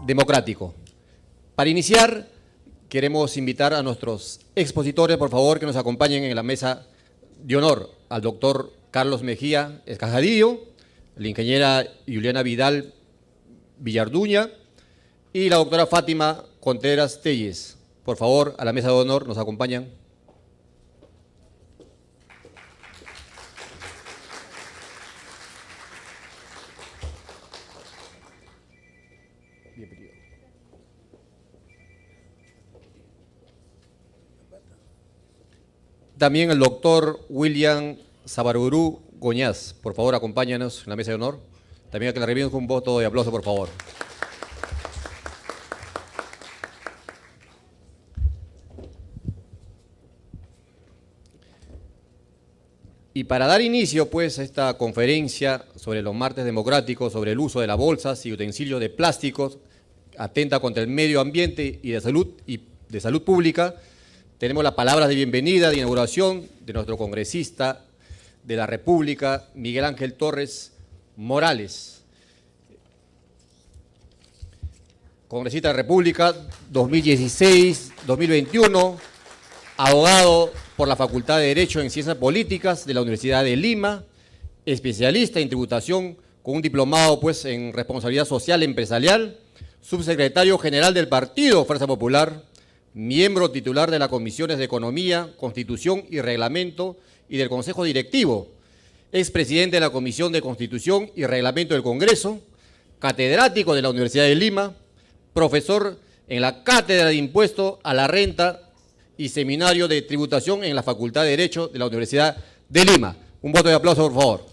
democrático. Para iniciar, queremos invitar a nuestros expositores, por favor, que nos acompañen en la mesa de honor, al doctor Carlos Mejía Escajadillo, la ingeniera Juliana Vidal Villarduña y la doctora Fátima Contreras Telles. Por favor, a la mesa de honor nos acompañan. También el doctor William Sabarburú Goñás. Por favor, acompáñanos en la mesa de honor. También a que la reciban con un voto de aplauso, por favor. Y para dar inicio, pues, a esta conferencia sobre los martes democráticos, sobre el uso de las bolsas y utensilios de plásticos, atenta contra el medio ambiente y de salud pública, tenemos las palabras de bienvenida, de inauguración de nuestro congresista de la República, Miguel Ángel Torres Morales. Congresista de la República 2016-2021, abogado por la Facultad de Derecho en Ciencias Políticas de la Universidad de Lima, especialista en tributación con un diplomado pues, en responsabilidad social empresarial, subsecretario general del Partido Fuerza Popular, miembro titular de las Comisiones de Economía, Constitución y Reglamento y del Consejo Directivo, expresidente de la Comisión de Constitución y Reglamento del Congreso, catedrático de la Universidad de Lima, profesor en la Cátedra de Impuesto a la Renta y Seminario de Tributación en la Facultad de Derecho de la Universidad de Lima. Un voto de aplauso, por favor.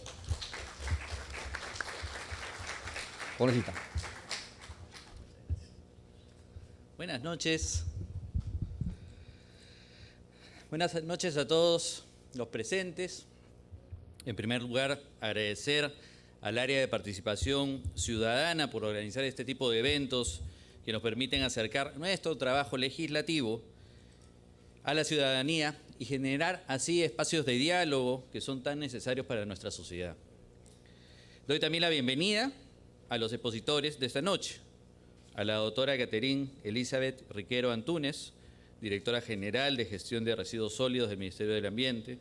Congresista. Buenas noches. Buenas noches a todos los presentes. En primer lugar, agradecer al área de participación ciudadana por organizar este tipo de eventos que nos permiten acercar nuestro trabajo legislativo a la ciudadanía y generar así espacios de diálogo que son tan necesarios para nuestra sociedad. Doy también la bienvenida a los expositores de esta noche, a la doctora Catherine Elizabeth Riquero Antúnez, directora general de Gestión de Residuos Sólidos del Ministerio del Ambiente,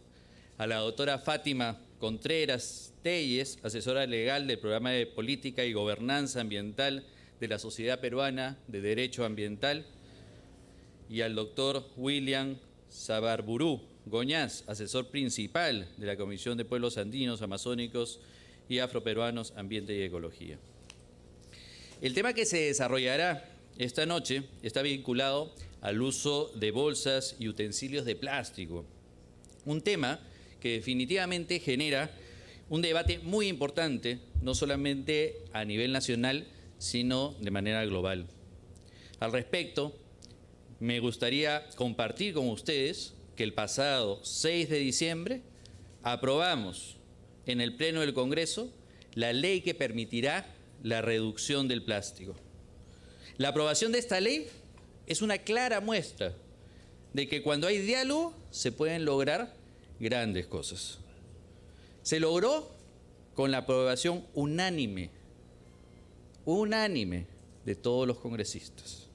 a la doctora Fátima Contreras Telles, asesora legal del Programa de Política y Gobernanza Ambiental de la Sociedad Peruana de Derecho Ambiental, y al doctor William Sabarburú Goñás, asesor principal de la Comisión de Pueblos Andinos, Amazónicos y Afroperuanos, Ambiente y Ecología. El tema que se desarrollará esta noche está vinculado al uso de bolsas y utensilios de plástico. Un tema que definitivamente genera un debate muy importante, no solamente a nivel nacional, sino de manera global. Al respecto, me gustaría compartir con ustedes que el pasado 6 de diciembre aprobamos en el Pleno del Congreso la ley que permitirá la reducción del plástico. La aprobación de esta ley es una clara muestra de que cuando hay diálogo se pueden lograr grandes cosas. Se logró con la aprobación unánime de todos los congresistas.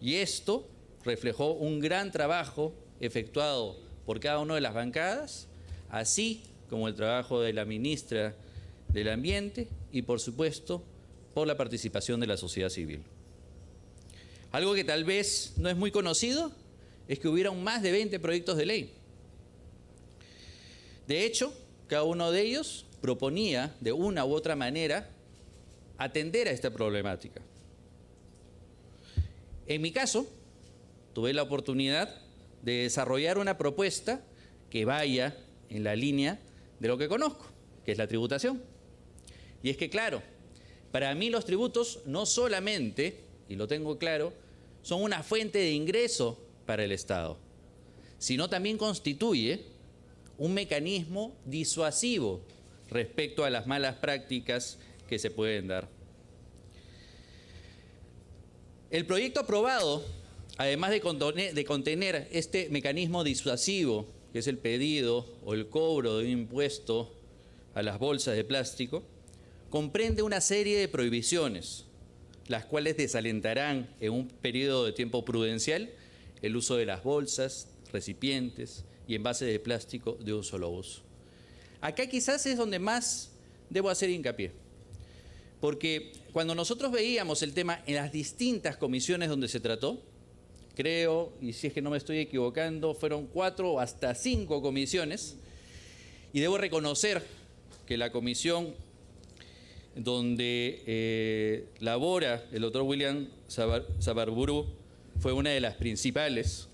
Y esto reflejó un gran trabajo efectuado por cada una de las bancadas, así como el trabajo de la ministra del Ambiente y, por supuesto, por la participación de la sociedad civil. Algo que tal vez no es muy conocido es que hubieron más de 20 proyectos de ley. De hecho, cada uno de ellos proponía de una u otra manera atender a esta problemática. En mi caso, tuve la oportunidad de desarrollar una propuesta que vaya en la línea de lo que conozco, que es la tributación. Y es que, claro, para mí los tributos no solamente, y lo tengo claro, son una fuente de ingreso para el Estado, sino también constituye un mecanismo disuasivo respecto a las malas prácticas que se pueden dar. El proyecto aprobado, además de contener este mecanismo disuasivo, que es el pedido o el cobro de un impuesto a las bolsas de plástico, comprende una serie de prohibiciones las cuales desalentarán en un periodo de tiempo prudencial el uso de las bolsas, recipientes y envases de plástico de un solo uso. Acá quizás es donde más debo hacer hincapié, porque cuando nosotros veíamos el tema en las distintas comisiones donde se trató, creo, y si es que no me estoy equivocando, fueron 4 o hasta 5 comisiones, y debo reconocer que la comisión donde labora el doctor William Sabarburu fue una de las principales.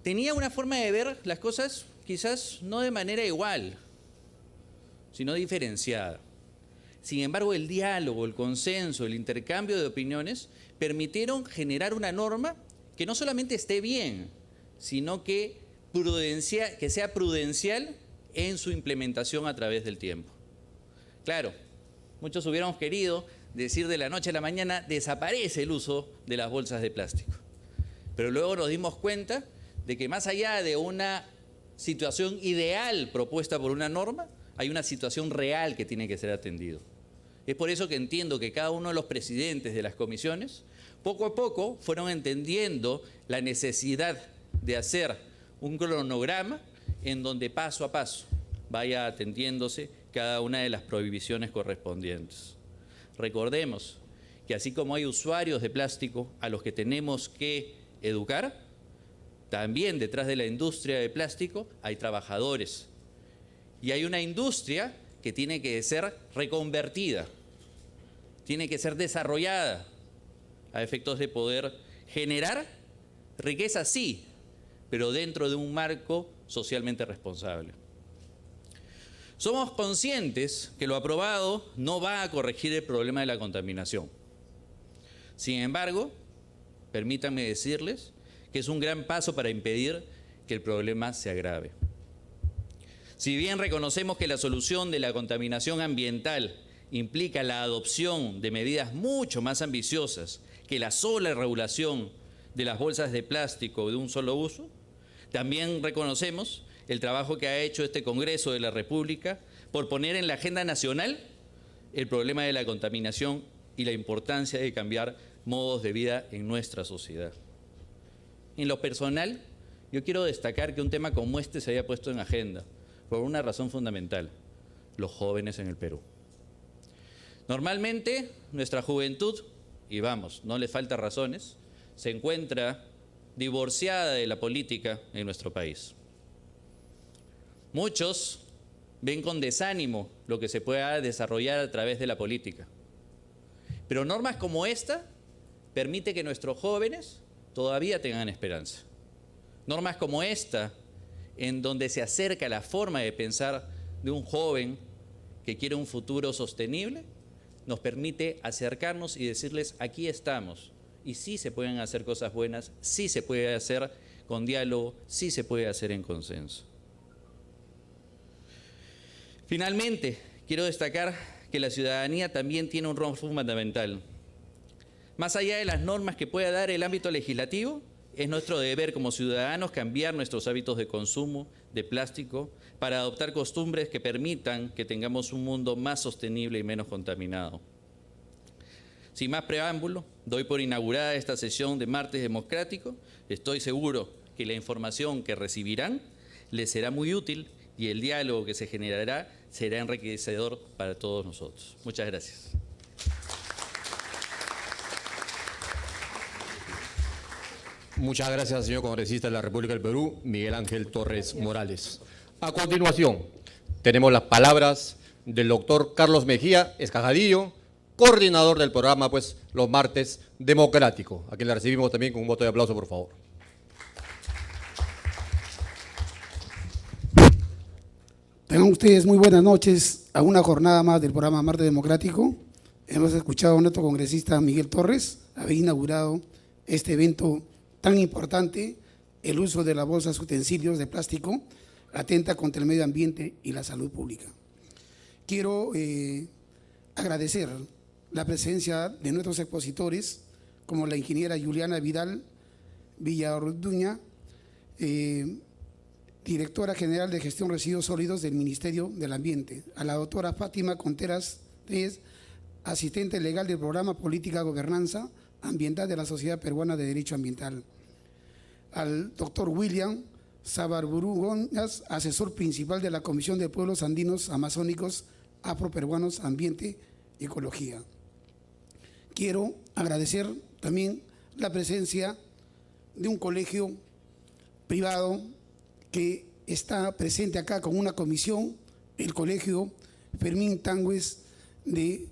Tenía una forma de ver las cosas quizás no de manera igual, sino diferenciada. Sin embargo, el diálogo, el consenso, el intercambio de opiniones permitieron generar una norma que no solamente esté bien, sino que sea prudencial en su implementación a través del tiempo. Claro, muchos hubiéramos querido decir de la noche a la mañana desaparece el uso de las bolsas de plástico. Pero luego nos dimos cuenta de que más allá de una situación ideal propuesta por una norma, hay una situación real que tiene que ser atendida. Es por eso que entiendo que cada uno de los presidentes de las comisiones, poco a poco, fueron entendiendo la necesidad de hacer un cronograma en donde paso a paso vaya atendiéndose cada una de las prohibiciones correspondientes. Recordemos que así como hay usuarios de plástico a los que tenemos que educar, también detrás de la industria de plástico hay trabajadores. Y hay una industria que tiene que ser reconvertida, tiene que ser desarrollada a efectos de poder generar riqueza, sí, pero dentro de un marco socialmente responsable. Somos conscientes que lo aprobado no va a corregir el problema de la contaminación. Sin embargo, permítanme decirles que es un gran paso para impedir que el problema se agrave. Si bien reconocemos que la solución de la contaminación ambiental implica la adopción de medidas mucho más ambiciosas que la sola regulación de las bolsas de plástico de un solo uso, también reconocemos el trabajo que ha hecho este Congreso de la República por poner en la agenda nacional el problema de la contaminación y la importancia de cambiar modos de vida en nuestra sociedad. En lo personal, yo quiero destacar que un tema como este se haya puesto en agenda por una razón fundamental: los jóvenes en el Perú. Normalmente, nuestra juventud, y vamos, no le falta razones, se encuentra divorciada de la política en nuestro país. Muchos ven con desánimo lo que se pueda desarrollar a través de la política. Pero normas como esta permiten que nuestros jóvenes todavía tengan esperanza. Normas como esta, en donde se acerca la forma de pensar de un joven que quiere un futuro sostenible, nos permite acercarnos y decirles: aquí estamos. Y sí se pueden hacer cosas buenas, sí se puede hacer con diálogo, sí se puede hacer en consenso. Finalmente, quiero destacar que la ciudadanía también tiene un rol fundamental. Más allá de las normas que pueda dar el ámbito legislativo, es nuestro deber como ciudadanos cambiar nuestros hábitos de consumo de plástico para adoptar costumbres que permitan que tengamos un mundo más sostenible y menos contaminado. Sin más preámbulo, doy por inaugurada esta sesión de Martes Democrático. Estoy seguro que la información que recibirán les será muy útil y el diálogo que se generará será enriquecedor para todos nosotros. Muchas gracias. Muchas gracias, señor congresista de la República del Perú, Miguel Ángel Torres Morales. A continuación, tenemos las palabras del doctor Carlos Mejía Escajadillo, coordinador del programa Los Martes Democrático, a quien le recibimos también con un voto de aplauso, por favor. Tengan ustedes muy buenas noches a una jornada más del programa Martes Democrático. Hemos escuchado a nuestro congresista Miguel Torres haber inaugurado este evento tan importante. El uso de las bolsas utensilios de plástico atenta contra el medio ambiente y la salud pública. Quiero agradecer la presencia de nuestros expositores, como la ingeniera Juliana Vidal Villarduña, directora general de Gestión de Residuos Sólidos del Ministerio del Ambiente, a la doctora Fátima Conteras Reyes, asistente legal del programa Política Gobernanza Ambiental de la Sociedad Peruana de Derecho Ambiental. Al doctor William Sabarburu Gómez, asesor principal de la Comisión de Pueblos Andinos Amazónicos Afroperuanos Ambiente y Ecología. Quiero agradecer también la presencia de un colegio privado que está presente acá con una comisión, el Colegio Fermín Tangües de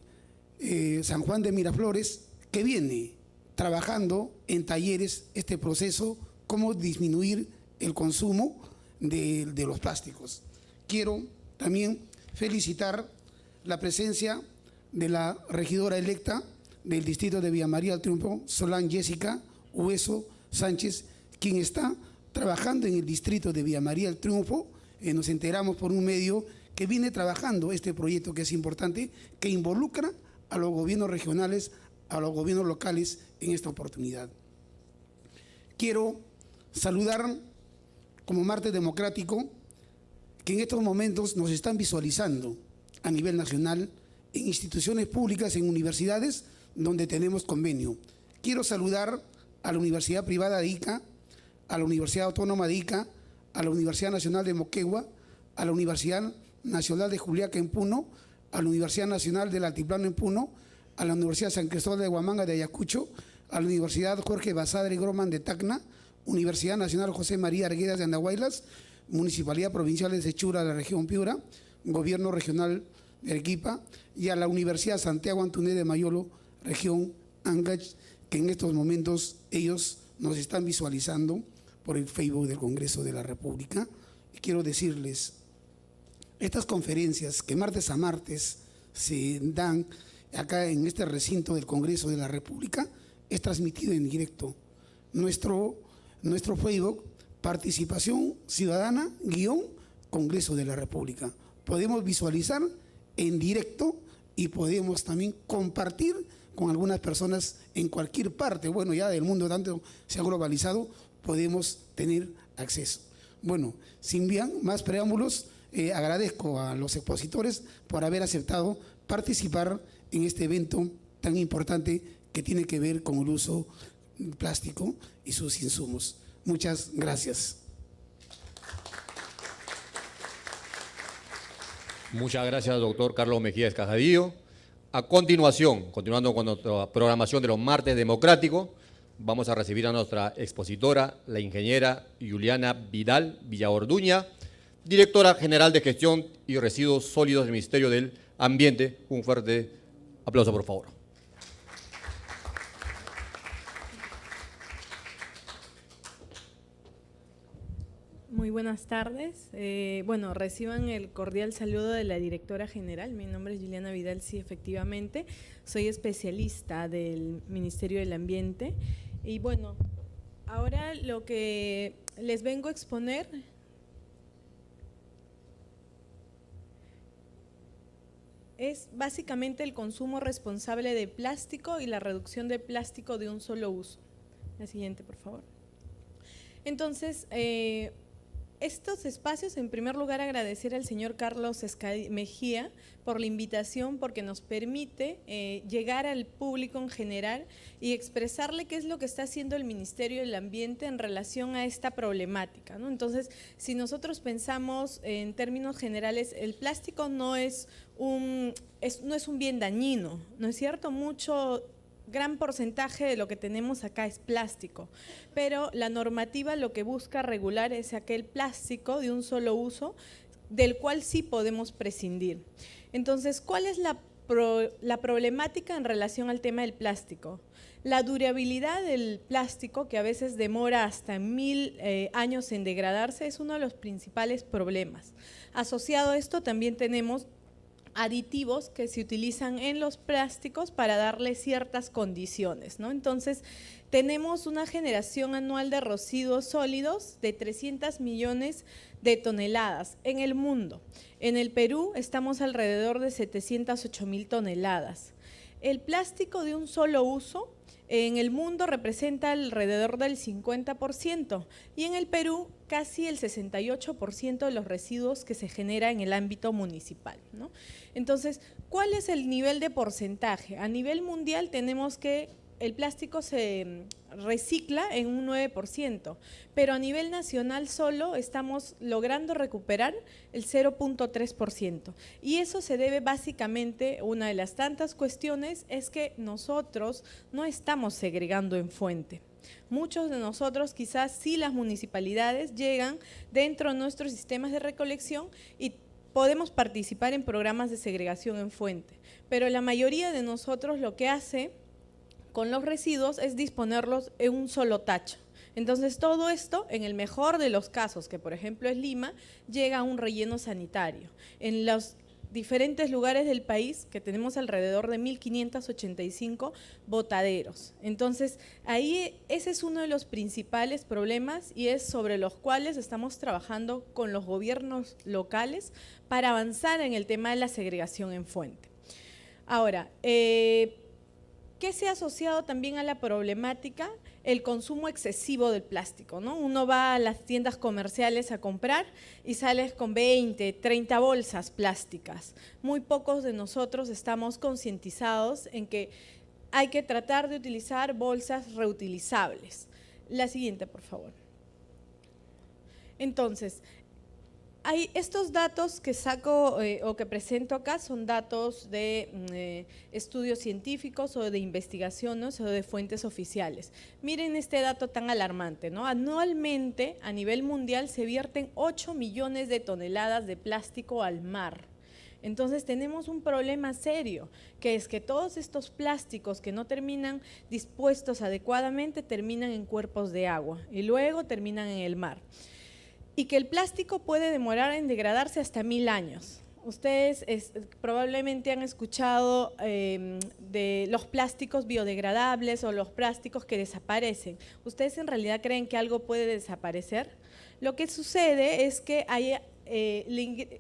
San Juan de Miraflores, que viene trabajando en talleres este proceso, cómo disminuir el consumo de los plásticos. Quiero también felicitar la presencia de la regidora electa del distrito de Villa María del Triunfo, Solán Jessica Hueso Sánchez, quien está trabajando en el distrito de Villa María del Triunfo. Nos enteramos por un medio que viene trabajando este proyecto que es importante, que involucra a los gobiernos regionales, a los gobiernos locales en esta oportunidad. Quiero saludar como martes democrático que en estos momentos nos están visualizando a nivel nacional en instituciones públicas, en universidades donde tenemos convenio. Quiero saludar a la Universidad Privada de Ica, a la Universidad Autónoma de Ica, a la Universidad Nacional de Moquegua, a la Universidad Nacional de Juliaca en Puno, a la Universidad Nacional del Altiplano en Puno, a la Universidad San Cristóbal de Huamanga de Ayacucho, a la Universidad Jorge Basadre Groman de Tacna, Universidad Nacional José María Arguedas de Andahuaylas, Municipalidad Provincial de Sechura de la región Piura, Gobierno Regional de Arequipa, y a la Universidad Santiago Antuné de Mayolo, región Ancash, que en estos momentos ellos nos están visualizando por el Facebook del Congreso de la República. Y quiero decirles, estas conferencias que martes a martes se dan acá en este recinto del Congreso de la República, es transmitido en directo. Nuestro Facebook, Participación Ciudadana Congreso de la República. Podemos visualizar en directo y podemos también compartir con algunas personas en cualquier parte, bueno, ya del mundo tanto se ha globalizado, podemos tener acceso. Bueno, sin más preámbulos, agradezco a los expositores por haber aceptado participar en este evento tan importante que tiene que ver con el uso plástico y sus insumos. Muchas gracias. Muchas gracias, doctor Carlos Mejía Escajadillo. A continuación, continuando con nuestra programación de los martes democráticos, vamos a recibir a nuestra expositora, la ingeniera Juliana Vidal Villaorduña, directora general de Gestión y Residuos Sólidos del Ministerio del Ambiente. Un fuerte aplauso, por favor. Muy buenas tardes. Bueno, reciban el cordial saludo de la directora general. Mi nombre es Juliana Vidal, sí, efectivamente. Soy especialista del Ministerio del Ambiente. Y bueno, ahora lo que les vengo a exponer es básicamente el consumo responsable de plástico y la reducción de plástico de un solo uso. La siguiente, por favor. Entonces, estos espacios, en primer lugar, agradecer al señor Carlos Mejía por la invitación, porque nos permite llegar al público en general y expresarle qué es lo que está haciendo el Ministerio del Ambiente en relación a esta problemática, ¿no? Entonces, si nosotros pensamos en términos generales, el plástico no es un bien dañino, ¿no es cierto? Gran porcentaje de lo que tenemos acá es plástico, pero la normativa lo que busca regular es aquel plástico de un solo uso del cual sí podemos prescindir. Entonces, ¿cuál es la problemática en relación al tema del plástico? La durabilidad del plástico, que a veces demora hasta 1000 años en degradarse, es uno de los principales problemas. Asociado a esto también tenemos aditivos que se utilizan en los plásticos para darle ciertas condiciones, ¿no? Entonces, tenemos una generación anual de residuos sólidos de 300 millones de toneladas en el mundo. En el Perú estamos alrededor de 708.000 toneladas. El plástico de un solo uso en el mundo representa alrededor del 50% y en el Perú casi el 68% de los residuos que se genera en el ámbito municipal, ¿no? Entonces, ¿cuál es el nivel de porcentaje? A nivel mundial tenemos que el plástico se recicla en un 9%, pero a nivel nacional solo estamos logrando recuperar el 0.3%. Y eso se debe básicamente, una de las tantas cuestiones, es que nosotros no estamos segregando en fuente. Muchos de nosotros, quizás sí las municipalidades, llegan dentro de nuestros sistemas de recolección y podemos participar en programas de segregación en fuente, pero la mayoría de nosotros lo que hace con los residuos es disponerlos en un solo tacho. Entonces todo esto, en el mejor de los casos, que por ejemplo es Lima, llega a un relleno sanitario. En los diferentes lugares del país, que tenemos alrededor de 1.585 botaderos. Entonces ahí ese es uno de los principales problemas y es sobre los cuales estamos trabajando con los gobiernos locales para avanzar en el tema de la segregación en fuente. Ahora, ¿qué se ha asociado también a la problemática? El consumo excesivo del plástico, ¿no? Uno va a las tiendas comerciales a comprar y sales con 20, 30 bolsas plásticas. Muy pocos de nosotros estamos concientizados en que hay que tratar de utilizar bolsas reutilizables. La siguiente, por favor. Entonces, hay estos datos que saco o que presento acá son datos de estudios científicos o de investigaciones o de fuentes oficiales. Miren este dato tan alarmante, ¿no? Anualmente a nivel mundial se vierten 8 millones de toneladas de plástico al mar. Entonces tenemos un problema serio, que es que todos estos plásticos que no terminan dispuestos adecuadamente terminan en cuerpos de agua y luego terminan en el mar. Y que el plástico puede demorar en degradarse hasta 1000 años. Ustedes probablemente han escuchado de los plásticos biodegradables o los plásticos que desaparecen. ¿Ustedes en realidad creen que algo puede desaparecer? Lo que sucede es que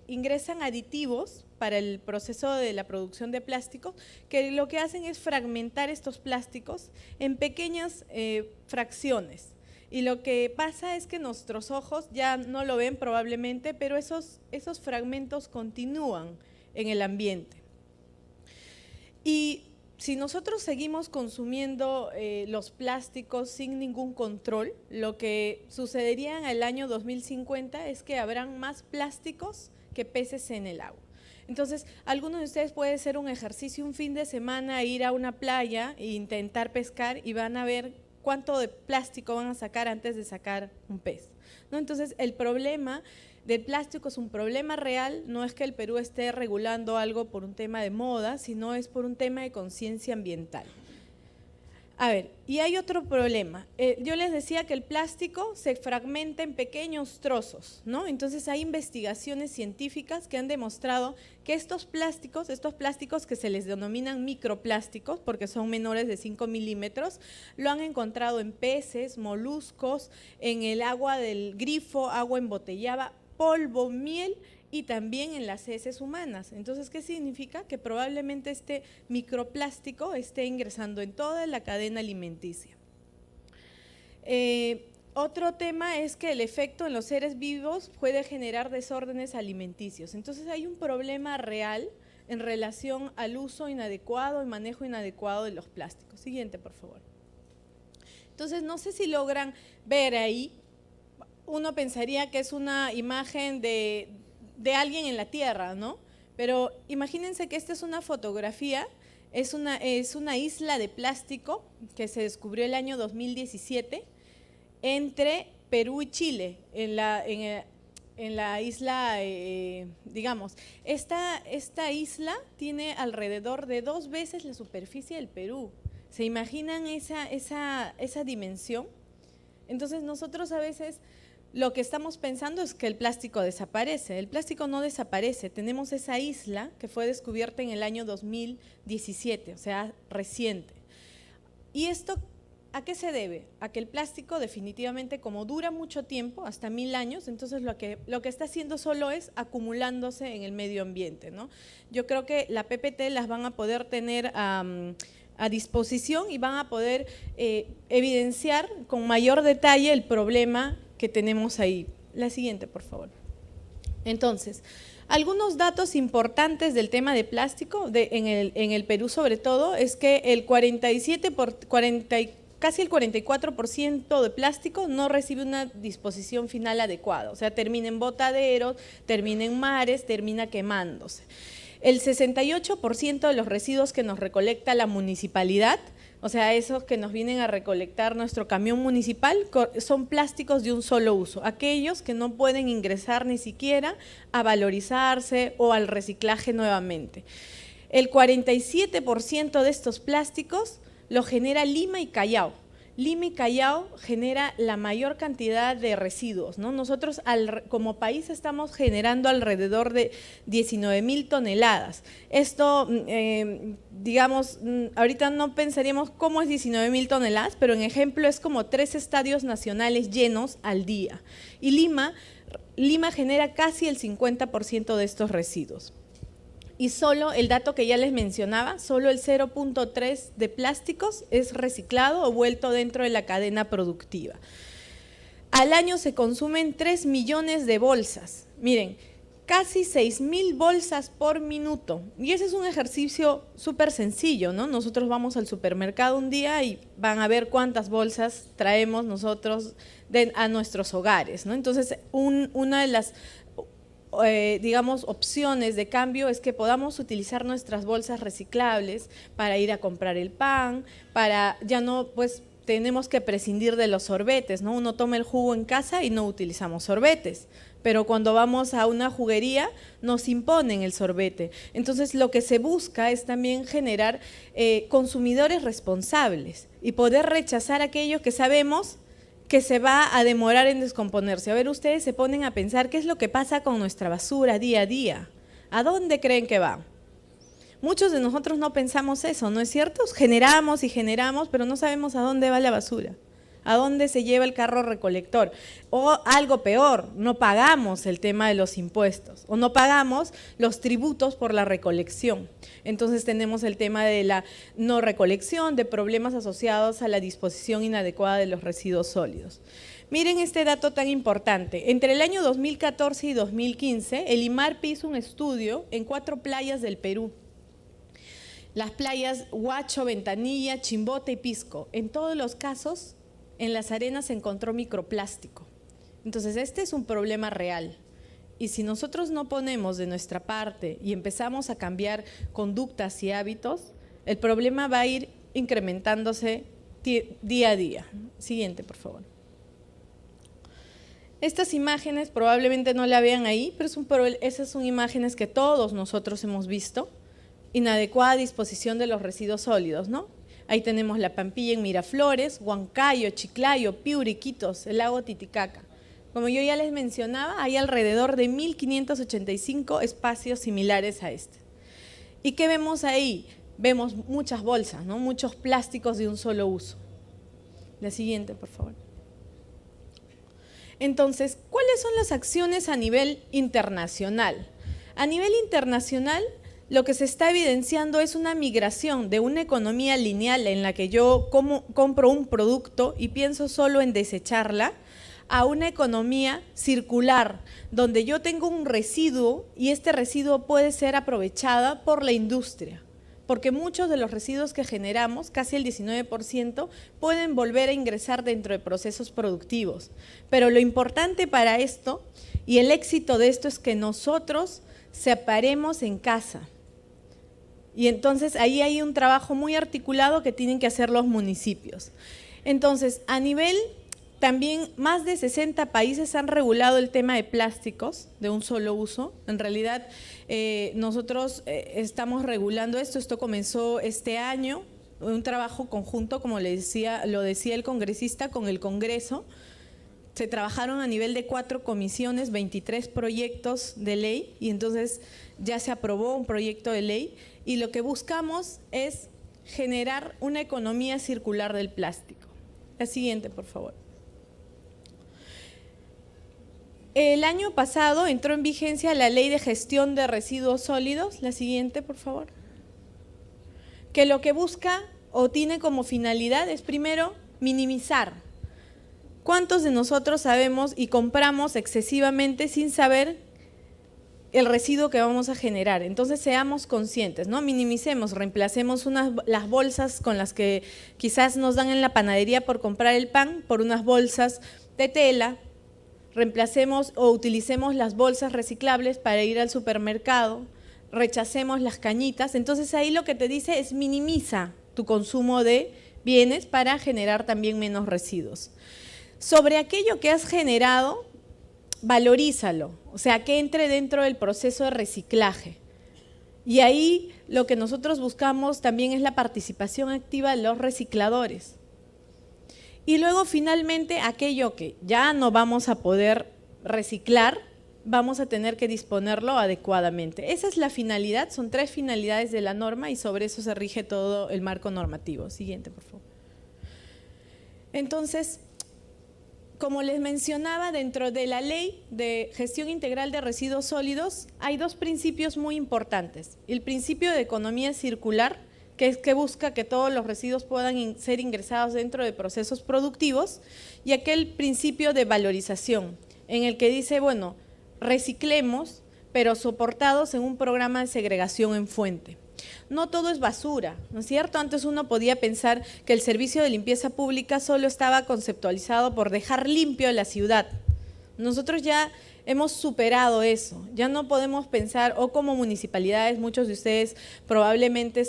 ingresan aditivos para el proceso de la producción de plásticos que lo que hacen es fragmentar estos plásticos en pequeñas fracciones. Y lo que pasa es que nuestros ojos ya no lo ven probablemente, pero esos fragmentos continúan en el ambiente. Y si nosotros seguimos consumiendo los plásticos sin ningún control, lo que sucedería en el año 2050 es que habrán más plásticos que peces en el agua. Entonces, algunos de ustedes puede ser un ejercicio un fin de semana, ir a una playa e intentar pescar y van a ver cuánto de plástico van a sacar antes de sacar un pez, ¿no? Entonces, el problema del plástico es un problema real, no es que el Perú esté regulando algo por un tema de moda, sino es por un tema de conciencia ambiental. A ver, y hay otro problema. Yo les decía que el plástico se fragmenta en pequeños trozos, ¿no? Entonces hay investigaciones científicas que han demostrado que estos plásticos que se les denominan microplásticos, porque son menores de 5 milímetros, lo han encontrado en peces, moluscos, en el agua del grifo, agua embotellada, polvo, miel y también en las heces humanas. Entonces, ¿qué significa? Que probablemente este microplástico esté ingresando en toda la cadena alimenticia. Otro tema es que el efecto en los seres vivos puede generar desórdenes alimenticios. Entonces, hay un problema real en relación al uso inadecuado y manejo inadecuado de los plásticos. Siguiente, por favor. Entonces, no sé si logran ver ahí, uno pensaría que es una imagen de alguien en la Tierra, ¿no? Pero imagínense que esta es una fotografía, es una isla de plástico que se descubrió el año 2017 entre Perú y Chile, en la isla, digamos, esta isla tiene alrededor de 2 veces la superficie del Perú. ¿Se imaginan esa dimensión? Entonces nosotros a veces lo que estamos pensando es que el plástico desaparece. El plástico no desaparece. Tenemos esa isla que fue descubierta en el año 2017, o sea, reciente. Y esto ¿A qué se debe? A que el plástico definitivamente, como dura mucho tiempo, hasta 1000 años, entonces lo que está haciendo solo es acumulándose en el medio ambiente, ¿no? Yo creo que la PPT las van a poder tener a disposición y van a poder evidenciar con mayor detalle el problema que tenemos ahí. La siguiente, por favor. Entonces, algunos datos importantes del tema de plástico en el Perú sobre todo es que casi el 44% de plástico no recibe una disposición final adecuada, o sea, termina en botaderos, termina en mares, termina quemándose. El 68% de los residuos que nos recolecta la municipalidad, o sea, esos que nos vienen a recolectar nuestro camión municipal, son plásticos de un solo uso, aquellos que no pueden ingresar ni siquiera a valorizarse o al reciclaje nuevamente. El 47% de estos plásticos lo genera Lima y Callao. Lima y Callao genera la mayor cantidad de residuos, ¿no? Nosotros como país estamos generando alrededor de 19.000 toneladas. Esto, digamos, ahorita no pensaríamos cómo es 19.000 toneladas, pero en ejemplo es como 3 estadios nacionales llenos al día. Y Lima genera casi el 50% de estos residuos. Y solo el dato que ya les mencionaba, solo el 0.3 de plásticos es reciclado o vuelto dentro de la cadena productiva. Al año se consumen 3 millones de bolsas. Miren, casi 6.000 bolsas por minuto. Y ese es un ejercicio súper sencillo, ¿no? Nosotros vamos al supermercado un día y van a ver cuántas bolsas traemos nosotros a nuestros hogares, ¿no? Entonces, una de las digamos, opciones de cambio es que podamos utilizar nuestras bolsas reciclables para ir a comprar el pan, para ya no, pues tenemos que prescindir de los sorbetes, ¿no? Uno toma el jugo en casa y no utilizamos sorbetes, pero cuando vamos a una juguería nos imponen el sorbete. Entonces lo que se busca es también generar consumidores responsables y poder rechazar aquello que sabemos que se va a demorar en descomponerse. A ver, ustedes se ponen a pensar qué es lo que pasa con nuestra basura día a día. ¿A dónde creen que va? Muchos de nosotros no pensamos eso, ¿no es cierto? Generamos y generamos, pero no sabemos a dónde va la basura, a dónde se lleva el carro recolector. O algo peor, no pagamos el tema de los impuestos o no pagamos los tributos por la recolección. Entonces tenemos el tema de la no recolección, de problemas asociados a la disposición inadecuada de los residuos sólidos. Miren este dato tan importante. Entre el año 2014 y 2015, el IMARPE hizo un estudio en 4 playas del Perú. Las playas Huacho, Ventanilla, Chimbote y Pisco. En todos los casos, en las arenas se encontró microplástico. Entonces, este es un problema real. Y si nosotros no ponemos de nuestra parte y empezamos a cambiar conductas y hábitos, el problema va a ir incrementándose día a día. Siguiente, por favor. Estas imágenes probablemente no la vean ahí, pero esas son imágenes que todos nosotros hemos visto. Inadecuada disposición de los residuos sólidos, ¿no? Ahí tenemos La Pampilla en Miraflores, Huancayo, Chiclayo, Piura, Iquitos, el lago Titicaca. Como yo ya les mencionaba, hay alrededor de 1.585 espacios similares a este. ¿Y qué vemos ahí? Vemos muchas bolsas, ¿no? Muchos plásticos de un solo uso. La siguiente, por favor. Entonces, ¿cuáles son las acciones a nivel internacional? A nivel internacional, lo que se está evidenciando es una migración de una economía lineal en la que yo compro un producto y pienso solo en desecharla, a una economía circular, donde yo tengo un residuo y este residuo puede ser aprovechado por la industria, porque muchos de los residuos que generamos, casi el 19%, pueden volver a ingresar dentro de procesos productivos. Pero lo importante para esto y el éxito de esto es que nosotros separemos en casa. Y entonces ahí hay un trabajo muy articulado que tienen que hacer los municipios. Entonces, a nivel también más de 60 países han regulado el tema de plásticos de un solo uso. En realidad, nosotros estamos regulando esto. Esto comenzó este año, un trabajo conjunto, como lo decía el congresista, con el Congreso. Se trabajaron a nivel de 4 comisiones, 23 proyectos de ley, y entonces ya se aprobó un proyecto de ley, y lo que buscamos es generar una economía circular del plástico. La siguiente, por favor. El año pasado entró en vigencia la Ley de Gestión de Residuos Sólidos. La siguiente, por favor. Que lo que busca o tiene como finalidad es, primero, minimizar. ¿Cuántos de nosotros sabemos y compramos excesivamente sin saber el residuo que vamos a generar? Entonces seamos conscientes, ¿no? Minimicemos, reemplacemos las bolsas con las que quizás nos dan en la panadería por comprar el pan por unas bolsas de tela. Reemplacemos o utilicemos las bolsas reciclables para ir al supermercado. Rechacemos las cañitas. Entonces ahí lo que te dice es minimiza tu consumo de bienes para generar también menos residuos. Sobre aquello que has generado, valorízalo, o sea, que entre dentro del proceso de reciclaje. Y ahí lo que nosotros buscamos también es la participación activa de los recicladores. Y luego finalmente aquello que ya no vamos a poder reciclar, vamos a tener que disponerlo adecuadamente. Esa es la finalidad, son 3 finalidades de la norma y sobre eso se rige todo el marco normativo. Siguiente, por favor. Entonces, como les mencionaba, dentro de la Ley de Gestión Integral de Residuos Sólidos hay 2 principios muy importantes. El principio de economía circular, que es que busca que todos los residuos puedan ser ingresados dentro de procesos productivos, y aquel principio de valorización, en el que dice, bueno, reciclemos, pero soportados en un programa de segregación en fuente. No todo es basura, ¿no es cierto? Antes uno podía pensar que el servicio de limpieza pública solo estaba conceptualizado por dejar limpio la ciudad. Nosotros ya hemos superado eso, ya no podemos pensar, o como municipalidades, muchos de ustedes probablemente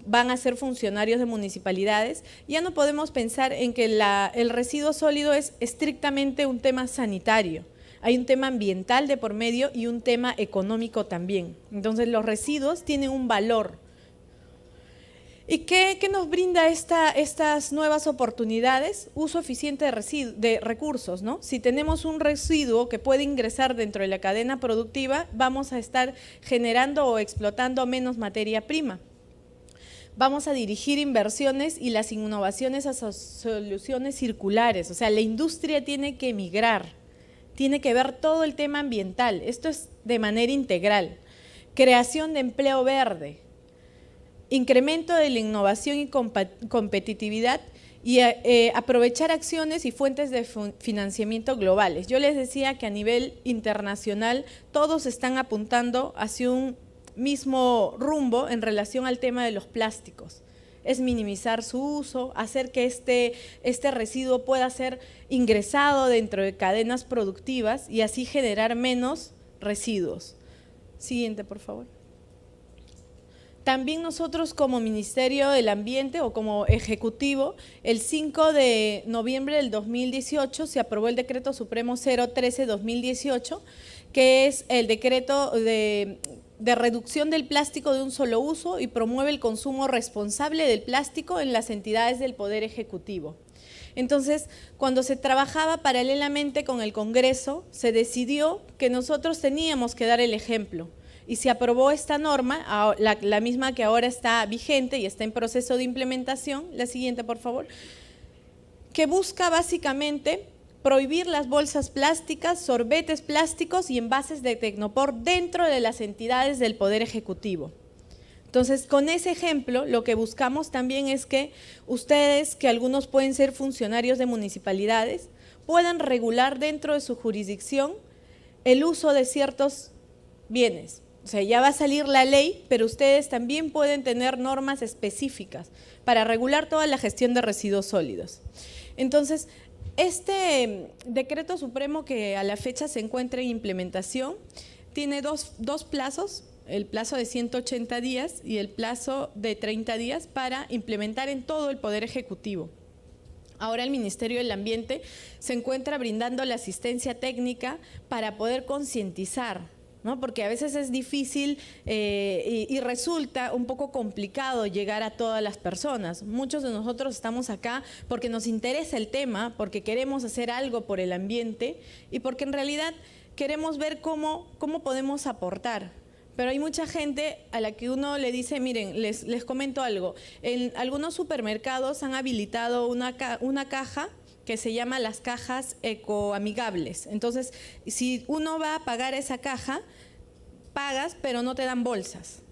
van a ser funcionarios de municipalidades, ya no podemos pensar en que el residuo sólido es estrictamente un tema sanitario. Hay un tema ambiental de por medio y un tema económico también. Entonces los residuos tienen un valor. ¿Y qué nos brinda estas nuevas oportunidades? Uso eficiente de recursos, ¿no? Si tenemos un residuo que puede ingresar dentro de la cadena productiva, vamos a estar generando o explotando menos materia prima. Vamos a dirigir inversiones y las innovaciones a soluciones circulares. O sea, la industria tiene que migrar, tiene que ver todo el tema ambiental. Esto es de manera integral. Creación de empleo verde. Incremento de la innovación y competitividad y aprovechar acciones y fuentes de financiamiento globales. Yo les decía que a nivel internacional todos están apuntando hacia un mismo rumbo en relación al tema de los plásticos. Es minimizar su uso, hacer que este residuo pueda ser ingresado dentro de cadenas productivas y así generar menos residuos. Siguiente, por favor. También nosotros como Ministerio del Ambiente o como Ejecutivo, el 5 de noviembre del 2018 se aprobó el Decreto Supremo 013-2018, que es el decreto de reducción del plástico de un solo uso y promueve el consumo responsable del plástico en las entidades del Poder Ejecutivo. Entonces, cuando se trabajaba paralelamente con el Congreso, se decidió que nosotros teníamos que dar el ejemplo. Y se aprobó esta norma, la misma que ahora está vigente y está en proceso de implementación, la siguiente por favor, que busca básicamente prohibir las bolsas plásticas, sorbetes plásticos y envases de Tecnopor dentro de las entidades del Poder Ejecutivo. Entonces, con ese ejemplo, lo que buscamos también es que ustedes, que algunos pueden ser funcionarios de municipalidades, puedan regular dentro de su jurisdicción el uso de ciertos bienes. O sea, ya va a salir la ley, pero ustedes también pueden tener normas específicas para regular toda la gestión de residuos sólidos. Entonces, este decreto supremo que a la fecha se encuentra en implementación tiene dos plazos, el plazo de 180 días y el plazo de 30 días para implementar en todo el Poder Ejecutivo. Ahora el Ministerio del Ambiente se encuentra brindando la asistencia técnica para poder concientizar, ¿no? Porque a veces es difícil y resulta un poco complicado llegar a todas las personas. Muchos de nosotros estamos acá porque nos interesa el tema, porque queremos hacer algo por el ambiente y porque en realidad queremos ver cómo podemos aportar. Pero hay mucha gente a la que uno le dice, miren, les comento algo. En algunos supermercados han habilitado una caja que se llama las cajas ecoamigables. Entonces, si uno va a pagar esa caja, pagas, pero no te dan bolsas.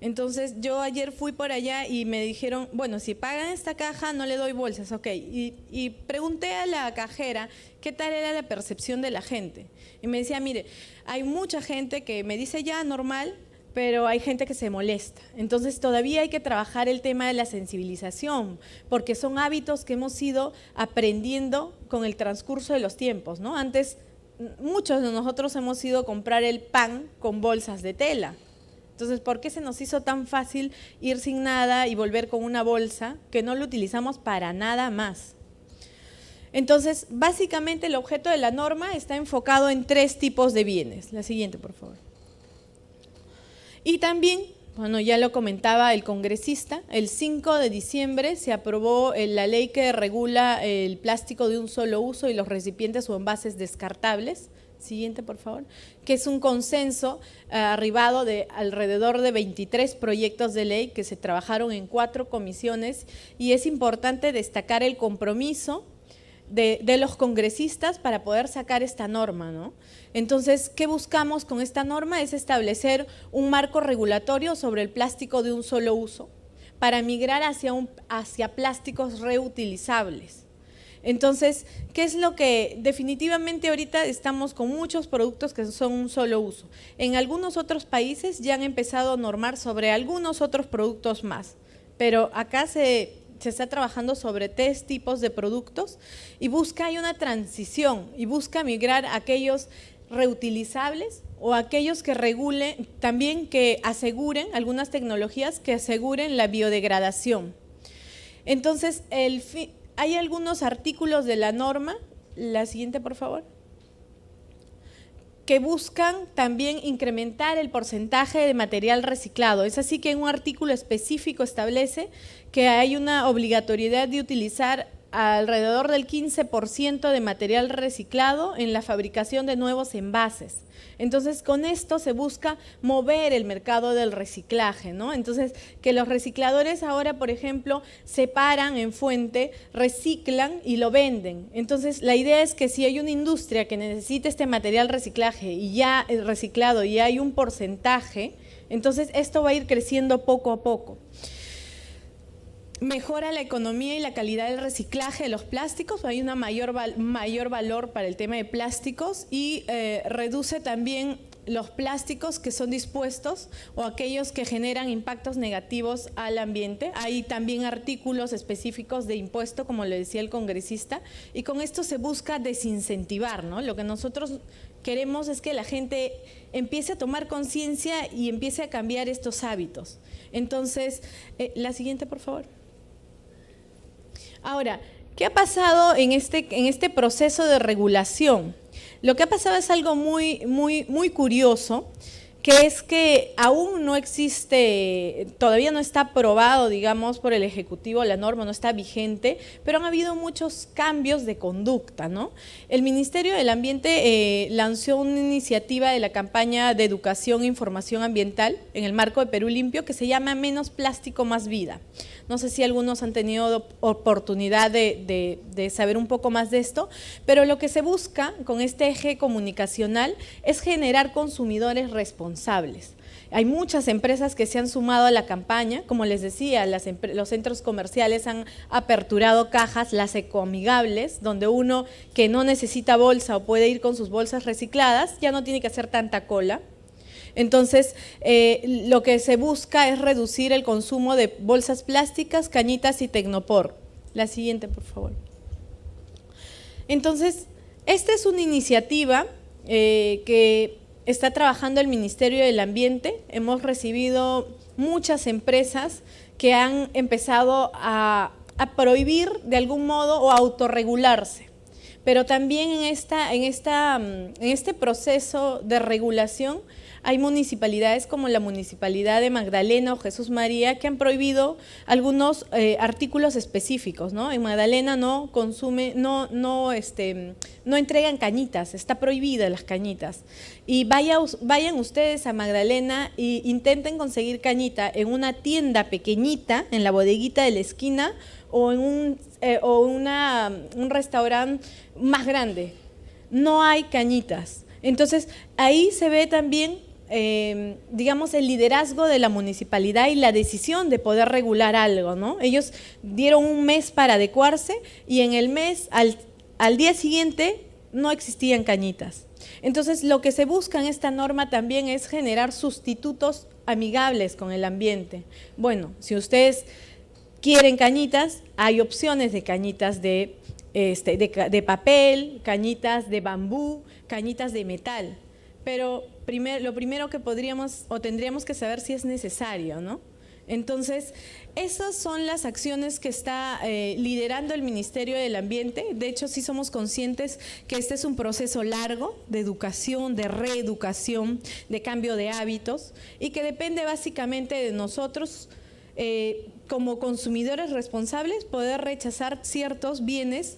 Entonces, yo ayer fui por allá y me dijeron, bueno, si pagan esta caja, no le doy bolsas, ok. Y pregunté a la cajera qué tal era la percepción de la gente. Y me decía, mire, hay mucha gente que me dice ya normal, pero hay gente que se molesta. Entonces, todavía hay que trabajar el tema de la sensibilización, porque son hábitos que hemos ido aprendiendo con el transcurso de los tiempos, ¿no? Antes, muchos de nosotros hemos ido a comprar el pan con bolsas de tela. Entonces, ¿por qué se nos hizo tan fácil ir sin nada y volver con una bolsa que no lo utilizamos para nada más? Entonces, básicamente el objeto de la norma está enfocado en 3 tipos de bienes. La siguiente, por favor. Y también, bueno, ya lo comentaba el congresista, el 5 de diciembre se aprobó la ley que regula el plástico de un solo uso y los recipientes o envases descartables. Siguiente, por favor, que es un consenso arribado de alrededor de 23 proyectos de ley que se trabajaron en 4 comisiones, y es importante destacar el compromiso de los congresistas para poder sacar esta norma, ¿no? Entonces, ¿qué buscamos con esta norma? Es establecer un marco regulatorio sobre el plástico de un solo uso para migrar hacia plásticos reutilizables. Entonces, ¿qué es lo que definitivamente ahorita estamos con muchos productos que son un solo uso? En algunos otros países ya han empezado a normar sobre algunos otros productos más, pero acá se está trabajando sobre 3 tipos de productos y hay una transición y busca migrar a aquellos reutilizables o aquellos que regulen, también que aseguren, algunas tecnologías que aseguren la biodegradación. Entonces, hay algunos artículos de la norma, la siguiente por favor, que buscan también incrementar el porcentaje de material reciclado. Es así que en un artículo específico establece que hay una obligatoriedad de utilizar alrededor del 15% de material reciclado en la fabricación de nuevos envases. Entonces, con esto se busca mover el mercado del reciclaje, ¿no? Entonces, que los recicladores ahora, por ejemplo, separan en fuente, reciclan y lo venden. Entonces, la idea es que si hay una industria que necesita este material reciclaje y ya es reciclado y hay un porcentaje, entonces esto va a ir creciendo poco a poco. Mejora la economía y la calidad del reciclaje de los plásticos, hay un mayor valor para el tema de plásticos y reduce también los plásticos que son dispuestos o aquellos que generan impactos negativos al ambiente. Hay también artículos específicos de impuesto, como le decía el congresista, y con esto se busca desincentivar, ¿no? Lo que nosotros queremos es que la gente empiece a tomar conciencia y empiece a cambiar estos hábitos. Entonces, la siguiente, por favor. Ahora, ¿qué ha pasado en este proceso de regulación? Lo que ha pasado es algo muy curioso, que es que aún no existe, todavía no está aprobado, digamos, por el Ejecutivo, la norma no está vigente, pero han habido muchos cambios de conducta, ¿no? El Ministerio del Ambiente lanzó una iniciativa de la campaña de educación e información ambiental en el marco de Perú Limpio que se llama Menos Plástico, Más Vida. No sé si algunos han tenido oportunidad de saber un poco más de esto, pero lo que se busca con este eje comunicacional es generar consumidores responsables. Hay muchas empresas que se han sumado a la campaña, como les decía, los centros comerciales han aperturado cajas, las ecoamigables, donde uno que no necesita bolsa o puede ir con sus bolsas recicladas, ya no tiene que hacer tanta cola. Entonces, lo que se busca es reducir el consumo de bolsas plásticas, cañitas y tecnopor. La siguiente, por favor. Entonces, esta es una iniciativa que está trabajando el Ministerio del Ambiente. Hemos recibido muchas empresas que han empezado a prohibir de algún modo o a autorregularse. Pero también en este proceso de regulación hay municipalidades como la Municipalidad de Magdalena o Jesús María que han prohibido algunos artículos específicos, ¿no? En Magdalena no entregan cañitas, está prohibida las cañitas. Y vayan ustedes a Magdalena e intenten conseguir cañita en una tienda pequeñita, en la bodeguita de la esquina, o en un restaurante más grande. No hay cañitas. Entonces, ahí se ve también, digamos, el liderazgo de la municipalidad y la decisión de poder regular algo, ¿no? Ellos dieron un mes para adecuarse y en el mes, al día siguiente, no existían cañitas. Entonces, lo que se busca en esta norma también es generar sustitutos amigables con el ambiente. Bueno, si ustedes quieren cañitas, hay opciones de cañitas de papel, cañitas de bambú, cañitas de metal, pero lo primero que podríamos o tendríamos que saber si es necesario, ¿no? Entonces, esas son las acciones que está liderando el Ministerio del Ambiente. De hecho, sí somos conscientes que este es un proceso largo de educación, de reeducación, de cambio de hábitos y que depende básicamente de nosotros como consumidores responsables poder rechazar ciertos bienes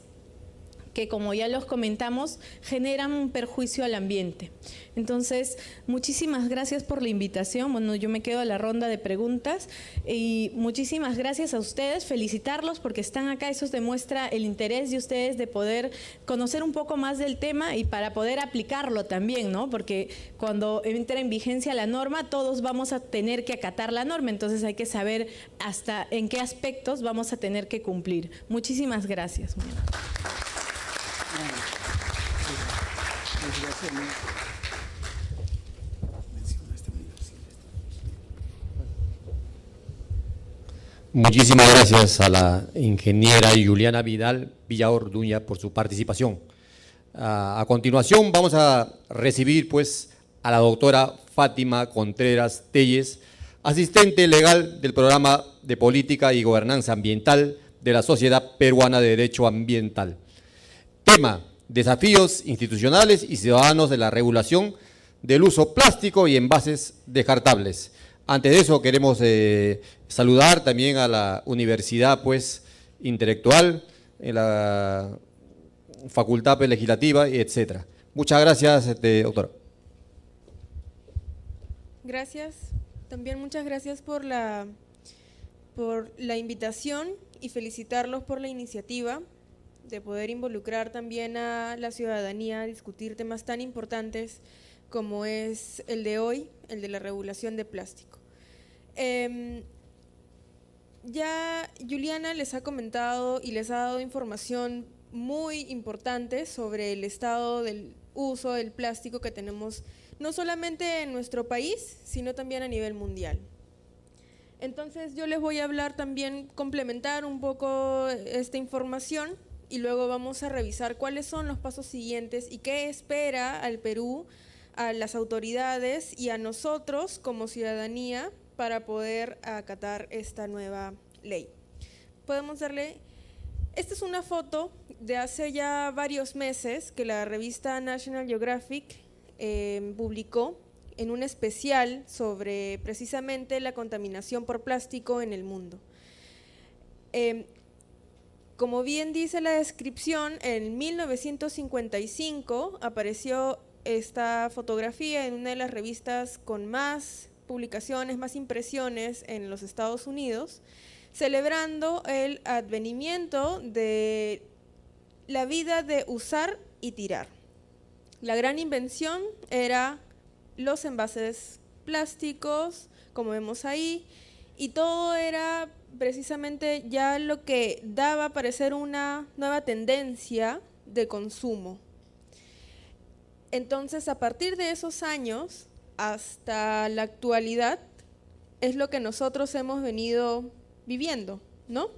que, como ya los comentamos, generan un perjuicio al ambiente. Entonces, muchísimas gracias por la invitación. Bueno, yo me quedo a la ronda de preguntas y muchísimas gracias a ustedes, felicitarlos porque están acá. Eso demuestra el interés de ustedes de poder conocer un poco más del tema y para poder aplicarlo también, ¿no? Porque cuando entra en vigencia la norma, todos vamos a tener que acatar la norma, entonces hay que saber hasta en qué aspectos vamos a tener que cumplir. Muchísimas gracias. Muchísimas gracias a la ingeniera Juliana Vidal Villaorduña por su participación. A continuación vamos a recibir pues a la doctora Fátima Contreras Telles, asistente legal del Programa de Política y Gobernanza Ambiental de la Sociedad Peruana de Derecho Ambiental. Tema: desafíos institucionales y ciudadanos de la regulación del uso plástico y envases descartables. Antes de eso queremos saludar también a la Universidad pues, Intelectual, en la Facultad Legislativa, etcétera. Muchas gracias, doctora. Gracias. También muchas gracias por la invitación y felicitarlos por la iniciativa de poder involucrar también a la ciudadanía a discutir temas tan importantes como es el de hoy, el de la regulación de plástico. Ya Juliana les ha comentado y les ha dado información muy importante sobre el estado del uso del plástico que tenemos no solamente en nuestro país, sino también a nivel mundial. Entonces yo les voy a hablar también, complementar un poco esta información y luego vamos a revisar cuáles son los pasos siguientes y qué espera al Perú, a las autoridades y a nosotros como ciudadanía para poder acatar esta nueva ley. Podemos darle… Esta es una foto de hace ya varios meses que la revista National Geographic publicó en un especial sobre precisamente la contaminación por plástico en el mundo. Como bien dice la descripción, en 1955 apareció esta fotografía en una de las revistas con más publicaciones, más impresiones en los Estados Unidos, celebrando el advenimiento de la vida de usar y tirar. La gran invención era los envases plásticos, como vemos ahí, y todo era precisamente ya lo que daba a parecer una nueva tendencia de consumo. Entonces, a partir de esos años hasta la actualidad, es lo que nosotros hemos venido viviendo, ¿no?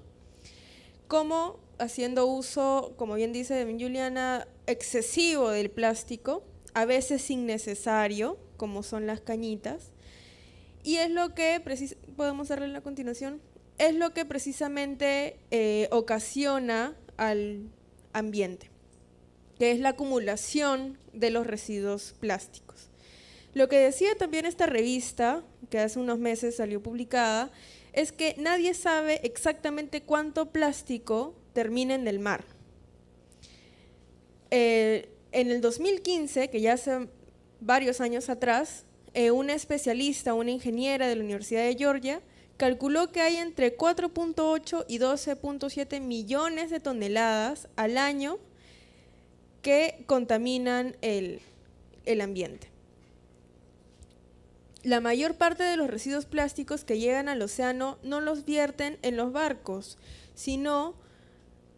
Como haciendo uso, como bien dice Juliana, excesivo del plástico, a veces innecesario, como son las cañitas, y es lo que, podemos darle a continuación, es lo que precisamente ocasiona al ambiente, que es la acumulación de los residuos plásticos. Lo que decía también esta revista, que hace unos meses salió publicada, es que nadie sabe exactamente cuánto plástico termina en el mar. En el 2015, que ya hace varios años atrás, una especialista, una ingeniera de la Universidad de Georgia, calculó que hay entre 4.8 y 12.7 millones de toneladas al año que contaminan el ambiente. La mayor parte de los residuos plásticos que llegan al océano no los vierten en los barcos, sino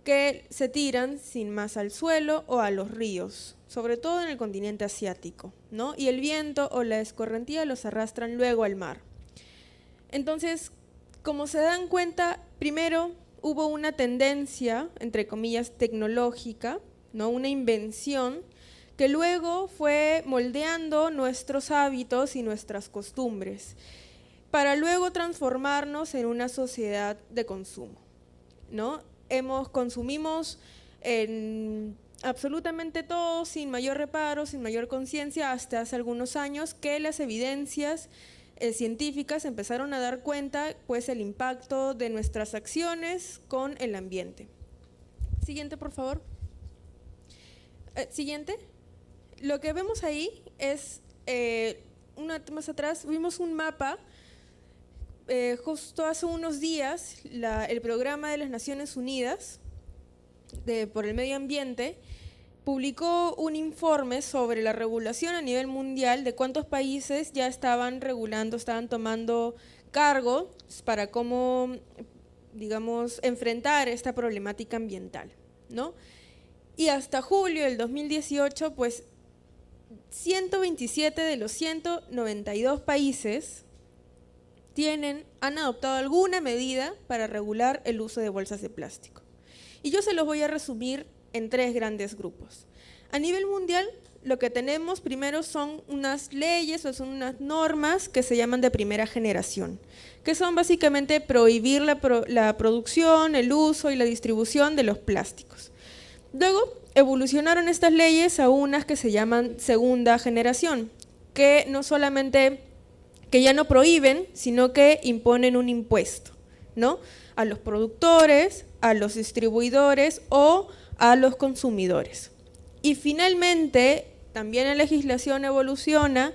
que se tiran sin más al suelo o a los ríos, sobre todo en el continente asiático, ¿no? Y el viento o la escorrentía los arrastran luego al mar. Entonces, como se dan cuenta, primero hubo una tendencia, entre comillas, tecnológica, ¿no? Una invención que luego fue moldeando nuestros hábitos y nuestras costumbres, para luego transformarnos en una sociedad de consumo, ¿no? Consumimos en absolutamente todo sin mayor reparo, sin mayor conciencia, hasta hace algunos años que las evidencias científicas empezaron a dar cuenta, pues, el impacto de nuestras acciones con el ambiente. Siguiente, por favor. Siguiente. Lo que vemos ahí es, más atrás, vimos un mapa, justo hace unos días, el programa de las Naciones Unidas por el medio ambiente publicó un informe sobre la regulación a nivel mundial de cuántos países ya estaban regulando, estaban tomando cargo para cómo, digamos, enfrentar esta problemática ambiental, ¿no? Y hasta julio del 2018, pues, 127 de los 192 países han adoptado alguna medida para regular el uso de bolsas de plástico. Y yo se los voy a resumir en 3 grandes grupos. A nivel mundial, lo que tenemos primero son unas leyes o son unas normas que se llaman de primera generación, que son básicamente prohibir la producción, el uso y la distribución de los plásticos. Luego evolucionaron estas leyes a unas que se llaman segunda generación, que no solamente, que ya no prohíben, sino que imponen un impuesto, ¿no? A los productores, a los distribuidores o a los consumidores. Y finalmente, también la legislación evoluciona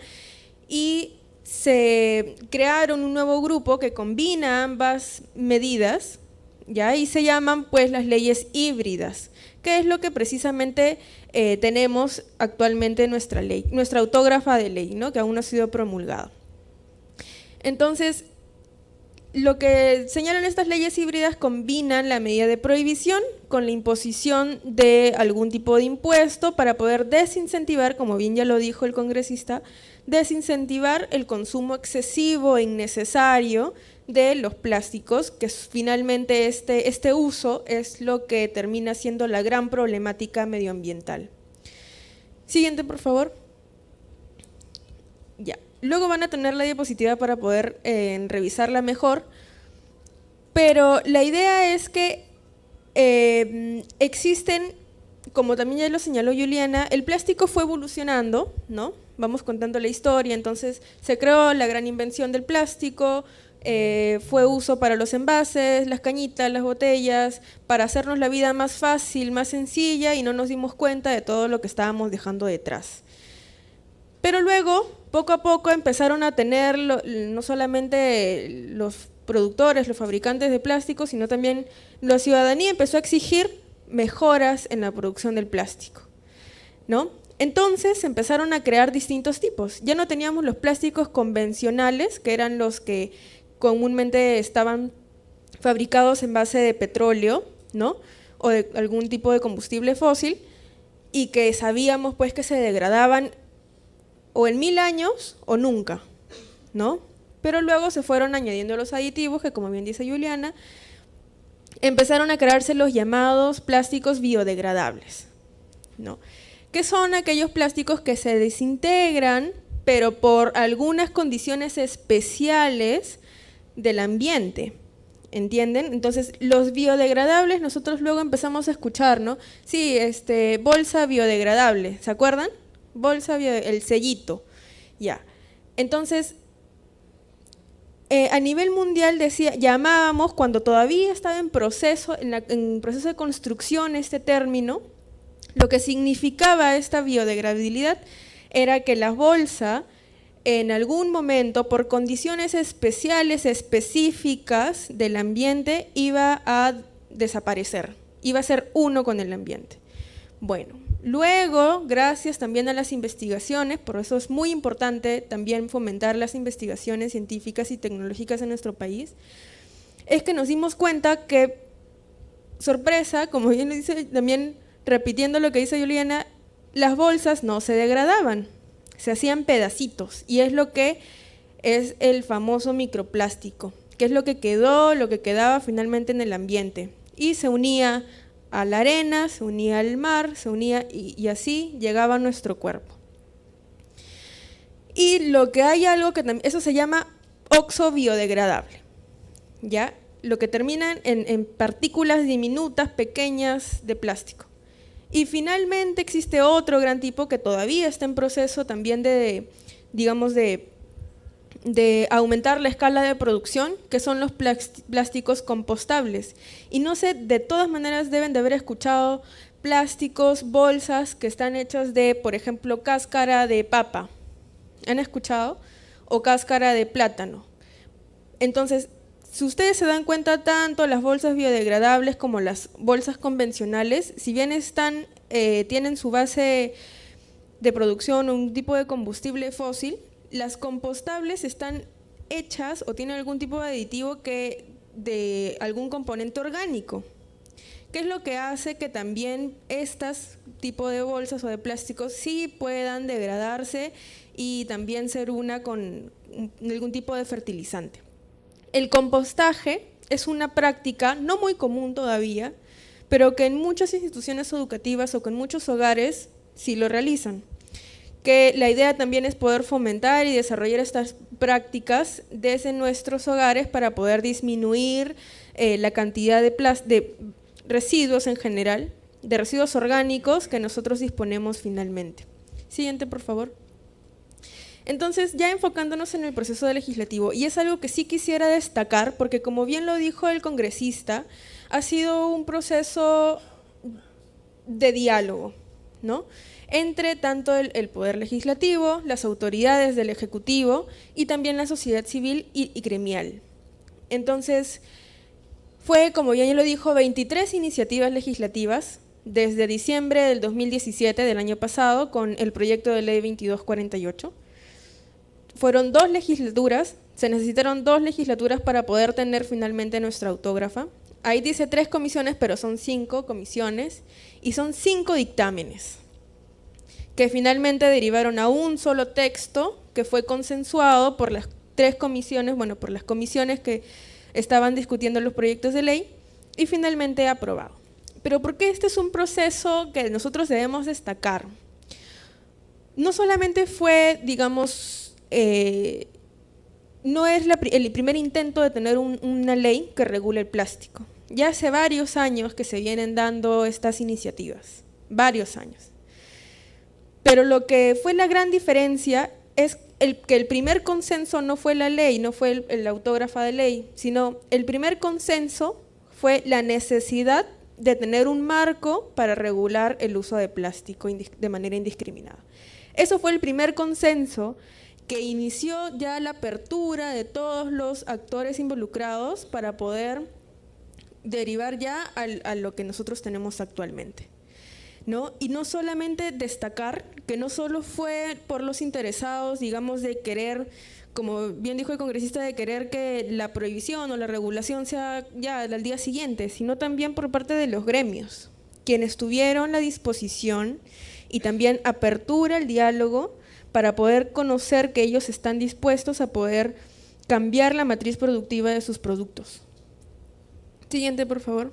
y se crearon un nuevo grupo que combina ambas medidas, ¿ya? Y se llaman, pues, las leyes híbridas, que es lo que precisamente tenemos actualmente en nuestra ley, nuestra autógrafa de ley, ¿no? Que aún no ha sido promulgado. Entonces, lo que señalan estas leyes híbridas combinan la medida de prohibición con la imposición de algún tipo de impuesto para poder desincentivar, como bien ya lo dijo el congresista, desincentivar el consumo excesivo e innecesario de los plásticos, que finalmente este uso es lo que termina siendo la gran problemática medioambiental. Siguiente, por favor. Ya. Luego van a tener la diapositiva para poder revisarla mejor, pero la idea es que existen, como también ya lo señaló Juliana, el plástico fue evolucionando, ¿no? Vamos contando la historia, entonces se creó la gran invención del plástico, fue uso para los envases, las cañitas, las botellas, para hacernos la vida más fácil, más sencilla, y no nos dimos cuenta de todo lo que estábamos dejando detrás. Pero luego, poco a poco, empezaron a tener no solamente los productores, los fabricantes de plástico, sino también la ciudadanía empezó a exigir mejoras en la producción del plástico, ¿no? Entonces empezaron a crear distintos tipos. Ya no teníamos los plásticos convencionales, que eran los que comúnmente estaban fabricados en base de petróleo, ¿no? O de algún tipo de combustible fósil, y que sabíamos, pues, que se degradaban o en 1000 años o nunca, ¿no? Pero luego se fueron añadiendo los aditivos que, como bien dice Juliana, empezaron a crearse los llamados plásticos biodegradables, ¿no? Que son aquellos plásticos que se desintegran, pero por algunas condiciones especiales del ambiente, ¿entienden? Entonces, los biodegradables nosotros luego empezamos a escuchar, ¿no? Sí, bolsa biodegradable, ¿se acuerdan? Bolsa, el sellito, ya. Entonces, a nivel mundial llamábamos, cuando todavía estaba en proceso de construcción este término, lo que significaba esta biodegradabilidad era que la bolsa en algún momento, por condiciones especiales, específicas del ambiente, iba a desaparecer, iba a ser uno con el ambiente. Bueno, luego, gracias también a las investigaciones, por eso es muy importante también fomentar las investigaciones científicas y tecnológicas en nuestro país, es que nos dimos cuenta que, sorpresa, como bien lo dice, también repitiendo lo que dice Juliana, las bolsas no se degradaban, se hacían pedacitos, y es lo que es el famoso microplástico, que es lo que quedaba finalmente en el ambiente, y se unía a la arena, se unía al mar, se unía y así llegaba a nuestro cuerpo. Y lo que hay algo que también, eso se llama óxido biodegradable, ¿ya? Lo que termina en partículas diminutas, pequeñas de plástico. Y finalmente existe otro gran tipo que todavía está en proceso también de aumentar la escala de producción, que son los plásticos compostables. Y no sé, de todas maneras deben de haber escuchado plásticos, bolsas que están hechas de, por ejemplo, cáscara de papa. ¿Han escuchado? O cáscara de plátano. Entonces, si ustedes se dan cuenta, tanto las bolsas biodegradables como las bolsas convencionales, si bien tienen su base de producción un tipo de combustible fósil, las compostables están hechas o tienen algún tipo de aditivo de algún componente orgánico, que es lo que hace que también estos tipos de bolsas o de plásticos sí puedan degradarse y también ser con algún tipo de fertilizante. El compostaje es una práctica no muy común todavía, pero que en muchas instituciones educativas o que en muchos hogares sí lo realizan. Que la idea también es poder fomentar y desarrollar estas prácticas desde nuestros hogares para poder disminuir la cantidad de residuos en general, de residuos orgánicos que nosotros disponemos finalmente. Siguiente, por favor. Entonces, ya enfocándonos en el proceso legislativo, y es algo que sí quisiera destacar, porque como bien lo dijo el congresista, ha sido un proceso de diálogo, ¿no?, entre tanto el Poder Legislativo, las autoridades del Ejecutivo y también la sociedad civil y gremial. Entonces, fue, como bien ya lo dijo, 23 iniciativas legislativas desde diciembre del 2017, del año pasado, con el proyecto de ley 2248. Fueron 2 legislaturas, se necesitaron 2 legislaturas para poder tener finalmente nuestra autógrafa. Ahí dice 3 comisiones, pero son 5 comisiones y son 5 dictámenes, que finalmente derivaron a un solo texto que fue consensuado por las 3 comisiones, por las comisiones que estaban discutiendo los proyectos de ley y finalmente aprobado. Pero ¿por qué este es un proceso que nosotros debemos destacar? No solamente fue, no es el primer intento de tener una ley que regule el plástico. Ya hace varios años que se vienen dando estas iniciativas, varios años. Pero lo que fue la gran diferencia es que el primer consenso no fue la ley, no fue la autógrafa de ley, sino el primer consenso fue la necesidad de tener un marco para regular el uso de plástico de manera indiscriminada. Eso fue el primer consenso que inició ya la apertura de todos los actores involucrados para poder derivar ya a lo que nosotros tenemos actualmente, ¿no? Y no solamente destacar que no solo fue por los interesados, de querer, como bien dijo el congresista, de querer que la prohibición o la regulación sea ya al día siguiente, sino también por parte de los gremios, quienes tuvieron la disposición y también apertura al diálogo para poder conocer que ellos están dispuestos a poder cambiar la matriz productiva de sus productos. Siguiente, por favor.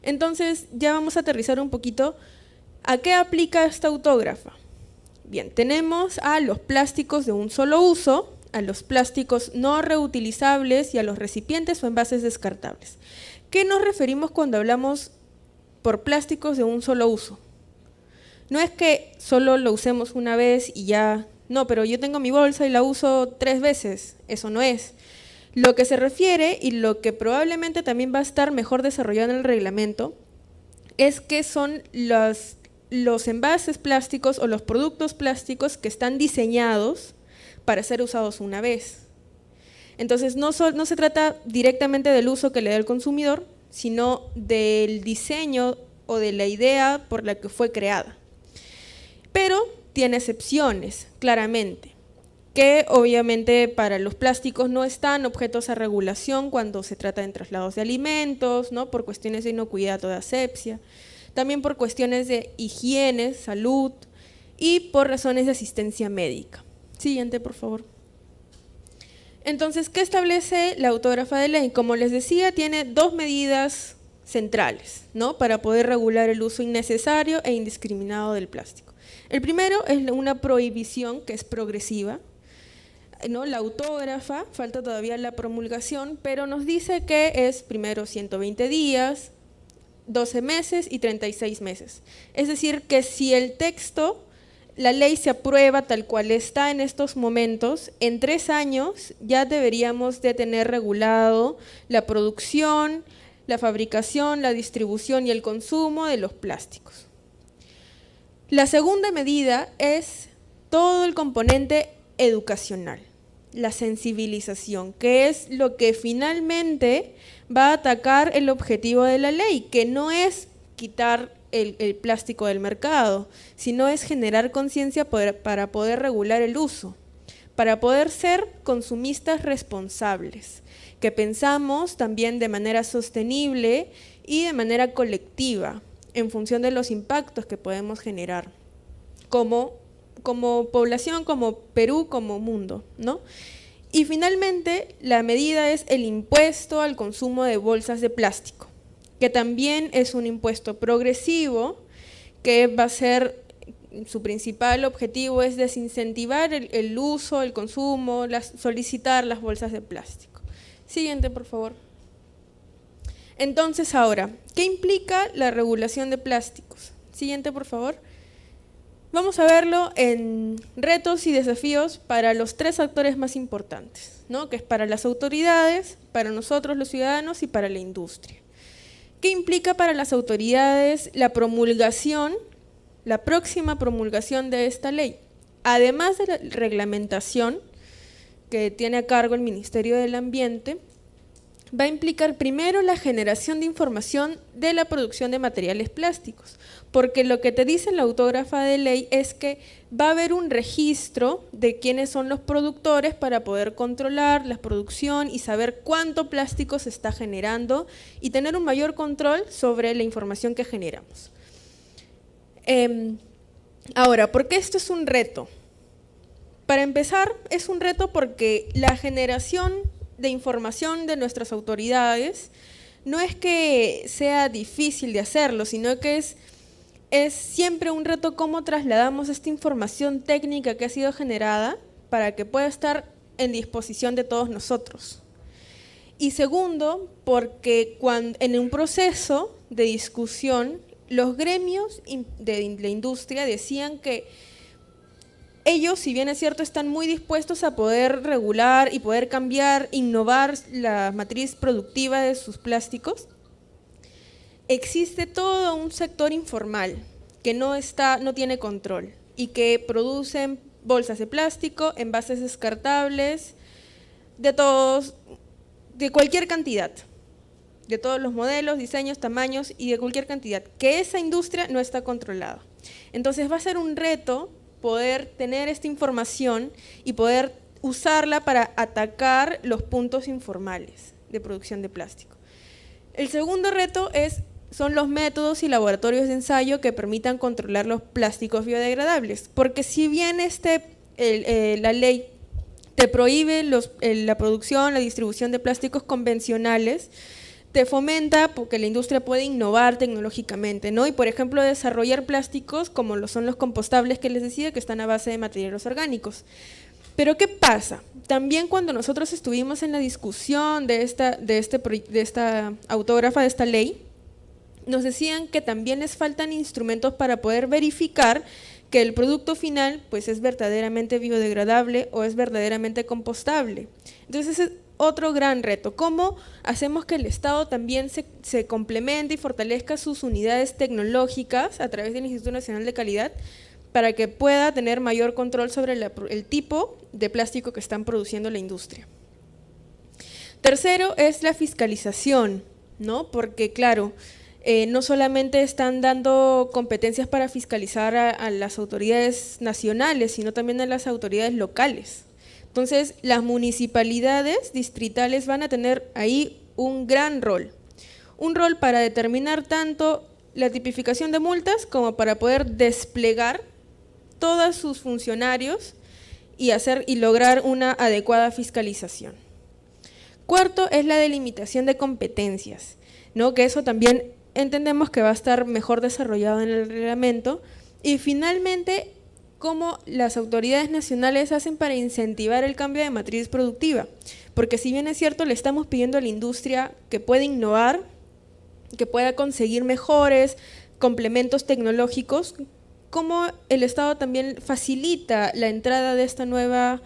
Entonces, ya vamos a aterrizar un poquito. ¿A qué aplica esta autógrafa? Bien, tenemos a los plásticos de un solo uso, a los plásticos no reutilizables y a los recipientes o envases descartables. ¿Qué nos referimos cuando hablamos por plásticos de un solo uso? No es que solo lo usemos una vez y ya No, pero yo tengo mi bolsa y la uso 3 veces. Eso no es. Lo que se refiere, y lo que probablemente también va a estar mejor desarrollado en el reglamento, es que son los envases plásticos o los productos plásticos que están diseñados para ser usados una vez. Entonces, no se trata directamente del uso que le da el consumidor, sino del diseño o de la idea por la que fue creada. Pero tiene excepciones, claramente, que obviamente para los plásticos no están objetos a regulación cuando se trata de traslados de alimentos, ¿no? Por cuestiones de inocuidad o de asepsia, también por cuestiones de higiene, salud y por razones de asistencia médica. Siguiente, por favor. Entonces, ¿qué establece la autógrafa de ley? Como les decía, tiene 2 medidas centrales, ¿no? Para poder regular el uso innecesario e indiscriminado del plástico. El primero es una prohibición que es progresiva, ¿no? La autógrafa, falta todavía la promulgación, pero nos dice que es primero 120 días, 12 meses y 36 meses. Es decir, que si el texto, la ley se aprueba tal cual está en estos momentos, en 3 años ya deberíamos de tener regulado la producción, la fabricación, la distribución y el consumo de los plásticos. La segunda medida es todo el componente educacional, la sensibilización, que es lo que finalmente va a atacar el objetivo de la ley, que no es quitar el plástico del mercado, sino es generar conciencia para poder regular el uso, para poder ser consumistas responsables, que pensamos también de manera sostenible y de manera colectiva, en función de los impactos que podemos generar como población, como Perú, como mundo, ¿no? Y finalmente, la medida es el impuesto al consumo de bolsas de plástico, que también es un impuesto progresivo, que va a ser, su principal objetivo es desincentivar el uso, el consumo, solicitar las bolsas de plástico. Siguiente, por favor. Entonces, ahora, ¿qué implica la regulación de plásticos? Siguiente, por favor. Vamos a verlo en retos y desafíos para los 3 actores más importantes, ¿no? Que es para las autoridades, para nosotros los ciudadanos y para la industria. ¿Qué implica para las autoridades la promulgación, la próxima promulgación de esta ley? Además de la reglamentación que tiene a cargo el Ministerio del Ambiente, va a implicar primero la generación de información de la producción de materiales plásticos, porque lo que te dice la autógrafa de ley es que va a haber un registro de quiénes son los productores para poder controlar la producción y saber cuánto plástico se está generando y tener un mayor control sobre la información que generamos. Ahora, ¿por qué esto es un reto? Para empezar, es un reto porque la generación de información de nuestras autoridades no es que sea difícil de hacerlo, sino que es siempre un reto cómo trasladamos esta información técnica que ha sido generada para que pueda estar en disposición de todos nosotros. Y segundo, porque en un proceso de discusión, los gremios de la industria decían que ellos, si bien es cierto, están muy dispuestos a poder regular y poder cambiar, innovar la matriz productiva de sus plásticos, existe todo un sector informal que no tiene control y que producen bolsas de plástico, envases descartables, de cualquier cantidad, de todos los modelos, diseños, tamaños y de cualquier cantidad, que esa industria no está controlada. Entonces va a ser un reto poder tener esta información y poder usarla para atacar los puntos informales de producción de plástico. El segundo reto son los métodos y laboratorios de ensayo que permitan controlar los plásticos biodegradables, porque si bien la ley te prohíbe la producción, la distribución de plásticos convencionales, te fomenta porque la industria puede innovar tecnológicamente, ¿no? Y por ejemplo desarrollar plásticos como lo son los compostables que les decía, que están a base de materiales orgánicos. Pero ¿qué pasa? También cuando nosotros estuvimos en la discusión de esta autógrafa de esta ley, nos decían que también les faltan instrumentos para poder verificar que el producto final pues es verdaderamente biodegradable o es verdaderamente compostable. Entonces ese es otro gran reto. ¿Cómo hacemos que el Estado también se complemente y fortalezca sus unidades tecnológicas a través del Instituto Nacional de Calidad para que pueda tener mayor control sobre el tipo de plástico que están produciendo la industria? Tercero es la fiscalización, ¿no? Porque claro, no solamente están dando competencias para fiscalizar a las autoridades nacionales, sino también a las autoridades locales. Entonces, las municipalidades distritales van a tener ahí un gran rol. Un rol para determinar tanto la tipificación de multas como para poder desplegar todos sus funcionarios y lograr una adecuada fiscalización. Cuarto es la delimitación de competencias, ¿no? Que eso también entendemos que va a estar mejor desarrollado en el reglamento. Y finalmente, cómo las autoridades nacionales hacen para incentivar el cambio de matriz productiva. Porque si bien es cierto, le estamos pidiendo a la industria que pueda innovar, que pueda conseguir mejores complementos tecnológicos, cómo el Estado también facilita la entrada de estas nuevas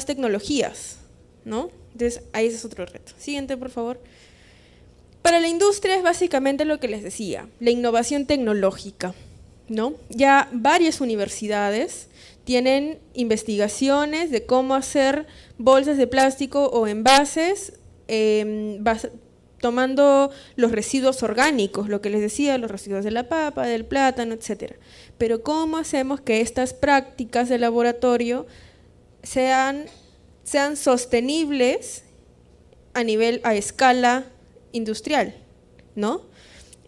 tecnologías, ¿no? Entonces, ahí ese es otro reto. Siguiente, por favor. Para la industria es básicamente lo que les decía, la innovación tecnológica, ¿no? Ya varias universidades tienen investigaciones de cómo hacer bolsas de plástico o envases tomando los residuos orgánicos, lo que les decía, los residuos de la papa, del plátano, etcétera. Pero ¿cómo hacemos que estas prácticas de laboratorio sean sostenibles a escala industrial, ¿no?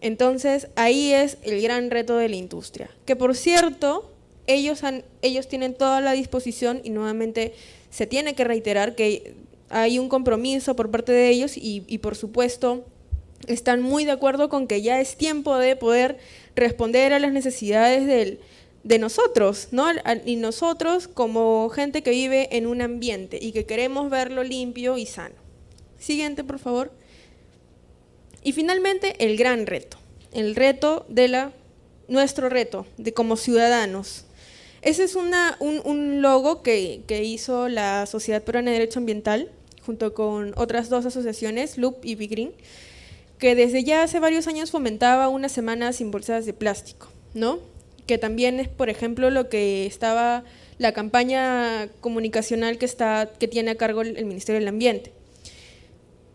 Entonces, ahí es el gran reto de la industria. Que por cierto, ellos tienen toda la disposición y nuevamente se tiene que reiterar que hay un compromiso por parte de ellos y por supuesto están muy de acuerdo con que ya es tiempo de poder responder a las necesidades de nosotros, ¿no? Y nosotros como gente que vive en un ambiente y que queremos verlo limpio y sano. Siguiente, por favor. Y finalmente, el gran reto, nuestro reto de como ciudadanos. Ese es un logo que hizo la Sociedad Peruana de Derecho Ambiental, junto con otras dos asociaciones, Loop y Big Green, que desde ya hace varios años fomentaba una semana sin bolsas de plástico, ¿no? Que también es, por ejemplo, lo que estaba la campaña comunicacional que tiene a cargo el Ministerio del Ambiente.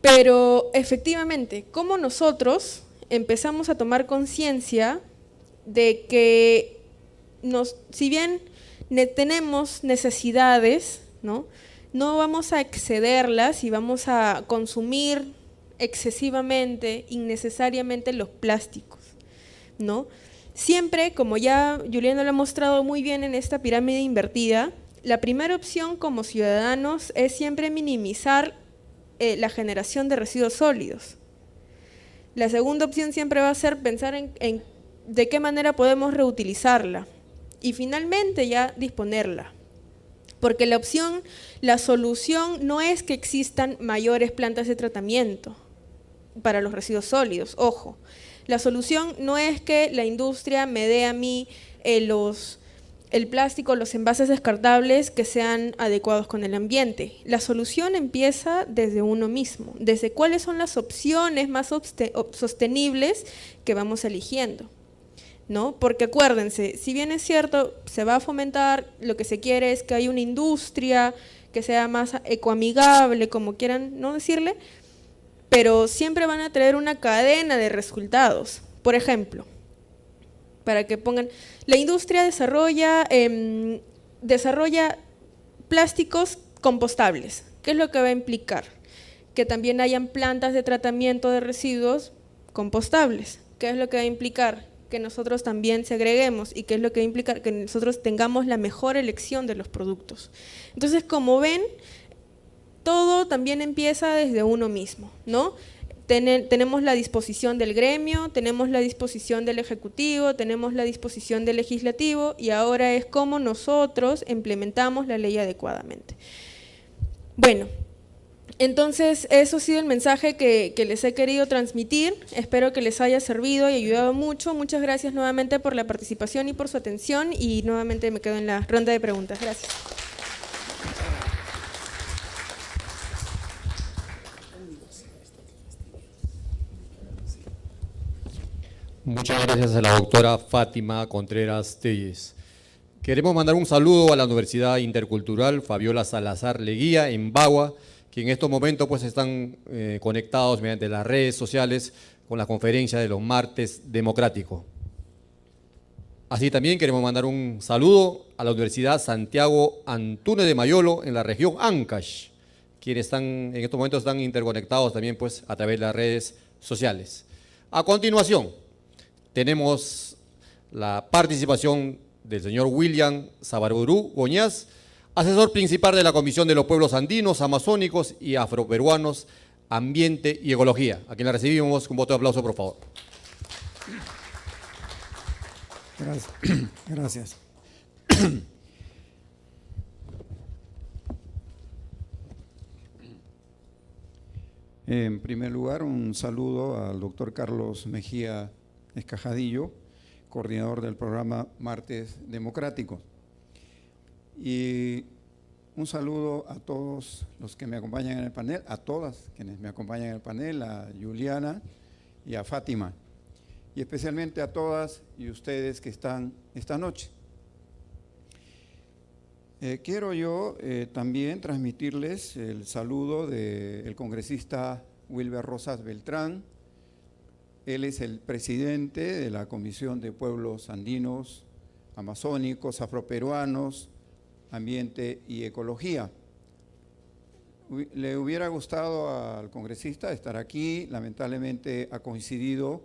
Pero efectivamente, ¿cómo nosotros empezamos a tomar conciencia de que si bien tenemos necesidades, ¿no? No vamos a excederlas y vamos a consumir excesivamente, innecesariamente los plásticos, ¿no? Siempre, como ya Juliana lo ha mostrado muy bien en esta pirámide invertida, la primera opción como ciudadanos es siempre minimizar la generación de residuos sólidos. La segunda opción siempre va a ser pensar en de qué manera podemos reutilizarla y finalmente ya disponerla. Porque la solución no es que existan mayores plantas de tratamiento para los residuos sólidos, ojo. La solución no es que la industria me dé a mí el plástico, los envases descartables que sean adecuados con el ambiente. La solución empieza desde uno mismo, desde cuáles son las opciones más sostenibles que vamos eligiendo, ¿no? Porque acuérdense, si bien es cierto, se va a fomentar, lo que se quiere es que haya una industria que sea más ecoamigable, como quieran no decirle, pero siempre van a traer una cadena de resultados. Por ejemplo, para que pongan, la industria desarrolla plásticos compostables. ¿Qué es lo que va a implicar? Que también hayan plantas de tratamiento de residuos compostables. ¿Qué es lo que va a implicar? Que nosotros también segreguemos y qué es lo que va a implicar que nosotros tengamos la mejor elección de los productos. Entonces, como ven, todo también empieza desde uno mismo, ¿no? Tenemos la disposición del gremio, tenemos la disposición del ejecutivo, tenemos la disposición del legislativo y ahora es cómo nosotros implementamos la ley adecuadamente. Bueno, Entonces, eso ha sido el mensaje que les he querido transmitir. Espero que les haya servido y ayudado mucho. Muchas gracias nuevamente por la participación y por su atención. Y nuevamente me quedo en la ronda de preguntas. Gracias. Muchas gracias a la doctora Fátima Contreras Telles. Queremos mandar un saludo a la Universidad Intercultural Fabiola Salazar Leguía en Bagua, que en estos momentos pues están conectados mediante las redes sociales con la conferencia de los martes democráticos. Así también queremos mandar un saludo a la Universidad Santiago Antúnez de Mayolo en la región Ancash, quienes en estos momentos están interconectados también pues a través de las redes sociales. A continuación, tenemos la participación del señor William Sabarburú Goñás, asesor principal de la Comisión de los Pueblos Andinos, Amazónicos y Afroperuanos, Ambiente y Ecología, a quien la recibimos con voto de aplauso, por favor. Gracias. En primer lugar, un saludo al doctor Carlos Mejía Escajadillo, coordinador del programa Martes Democráticos. Y un saludo a todos los que me acompañan en el panel, a todas quienes me acompañan en el panel, a Juliana y a Fátima, y especialmente a todas y ustedes que están esta noche. Quiero yo también transmitirles el saludo del congresista Wilber Rosas Beltrán. Él es el presidente de la Comisión de Pueblos Andinos, Amazónicos, Afroperuanos, Ambiente y Ecología. Le hubiera gustado al congresista estar aquí, lamentablemente ha coincidido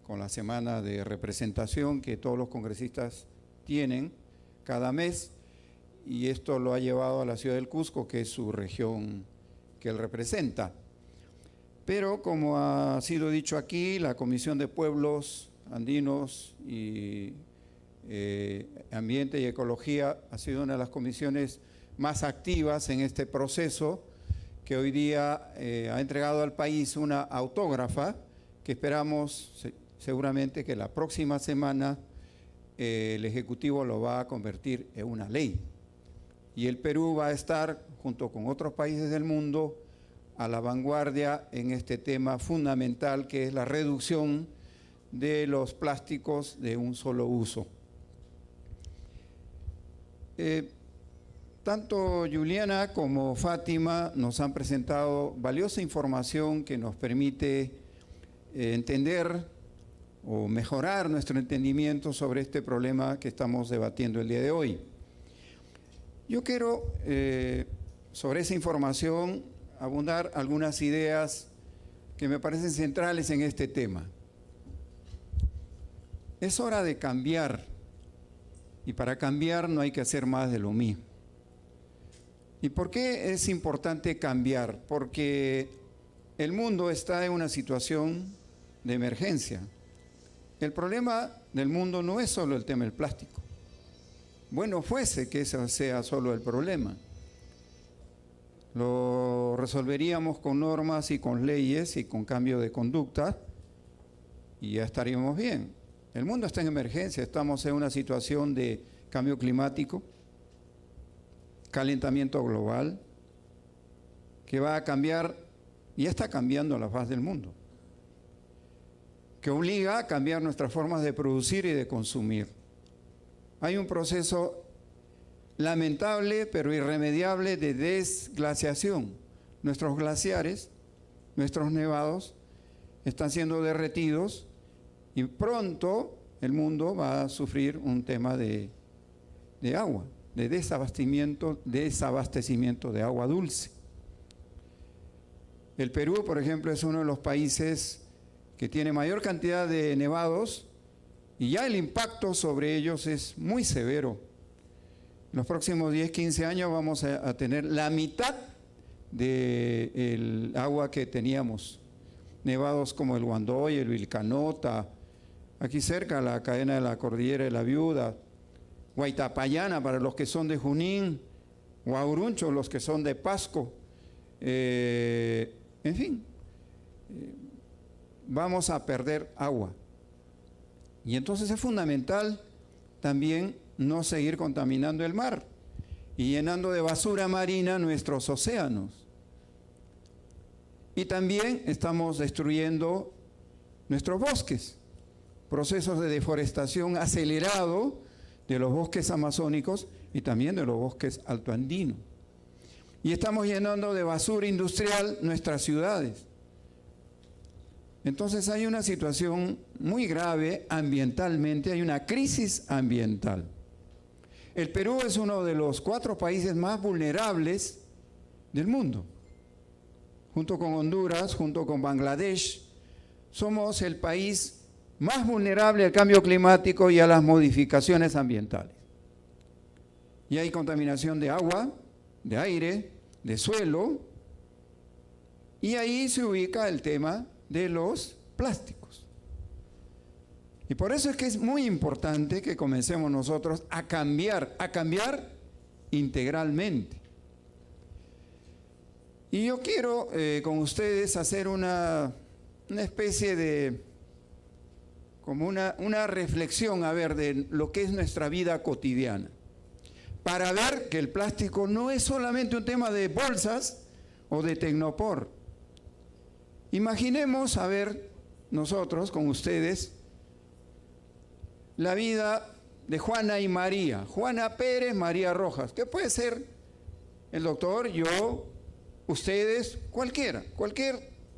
con la semana de representación que todos los congresistas tienen cada mes, y esto lo ha llevado a la ciudad del Cusco, que es su región que él representa. Pero como ha sido dicho aquí, la Comisión de Pueblos Andinos y Ambiente y Ecología ha sido una de las comisiones más activas en este proceso, que hoy día ha entregado al país una autógrafa que esperamos seguramente que la próxima semana el Ejecutivo lo va a convertir en una ley. Y el Perú va a estar, junto con otros países del mundo, a la vanguardia en este tema fundamental que es la reducción de los plásticos de un solo uso. Tanto Juliana como Fátima nos han presentado valiosa información que nos permite entender o mejorar nuestro entendimiento sobre este problema que estamos debatiendo el día de hoy. Yo quiero, sobre esa información, abundar algunas ideas que me parecen centrales en este tema. Es hora de cambiar, y para cambiar no hay que hacer más de lo mismo. ¿Y por qué es importante cambiar? Porque el mundo está en una situación de emergencia. El problema del mundo no es solo el tema del plástico. Bueno fuese que ese sea solo el problema. Lo resolveríamos con normas y con leyes y con cambio de conducta y ya estaríamos bien. El mundo está en emergencia, estamos en una situación de cambio climático, calentamiento global, que va a cambiar, y ya está cambiando la faz del mundo, que obliga a cambiar nuestras formas de producir y de consumir. Hay un proceso lamentable pero irremediable de desglaciación. Nuestros glaciares, nuestros nevados están siendo derretidos y pronto el mundo va a sufrir un tema de agua, de desabastecimiento de agua dulce. El Perú, por ejemplo, es uno de los países que tiene mayor cantidad de nevados y ya el impacto sobre ellos es muy severo. En los próximos 10, 15 años vamos a tener la mitad del agua que teníamos. Nevados como el Guandoy, el Vilcanota, aquí cerca la cadena de la Cordillera de la Viuda, Huaytapallana para los que son de Junín, Huauruncho los que son de Pasco, en fin, vamos a perder agua. Y entonces es fundamental también no seguir contaminando el mar y llenando de basura marina nuestros océanos. Y también estamos destruyendo nuestros bosques, procesos de deforestación acelerado de los bosques amazónicos y también de los bosques altoandinos. Y estamos llenando de basura industrial nuestras ciudades. Entonces hay una situación muy grave ambientalmente, hay una crisis ambiental. El Perú es uno de los 4 países más vulnerables del mundo. Junto con Honduras, junto con Bangladesh, somos el país más vulnerable al cambio climático y a las modificaciones ambientales. Y hay contaminación de agua, de aire, de suelo, y ahí se ubica el tema de los plásticos. Y por eso es que es muy importante que comencemos nosotros a cambiar integralmente. Y yo quiero con ustedes hacer una especie de, como una reflexión, a ver, de lo que es nuestra vida cotidiana, para ver que el plástico no es solamente un tema de bolsas o de tecnopor. Imaginemos, a ver, nosotros con ustedes, la vida de Juana y María, Juana Pérez, María Rojas, que puede ser el doctor, yo, ustedes, cualquier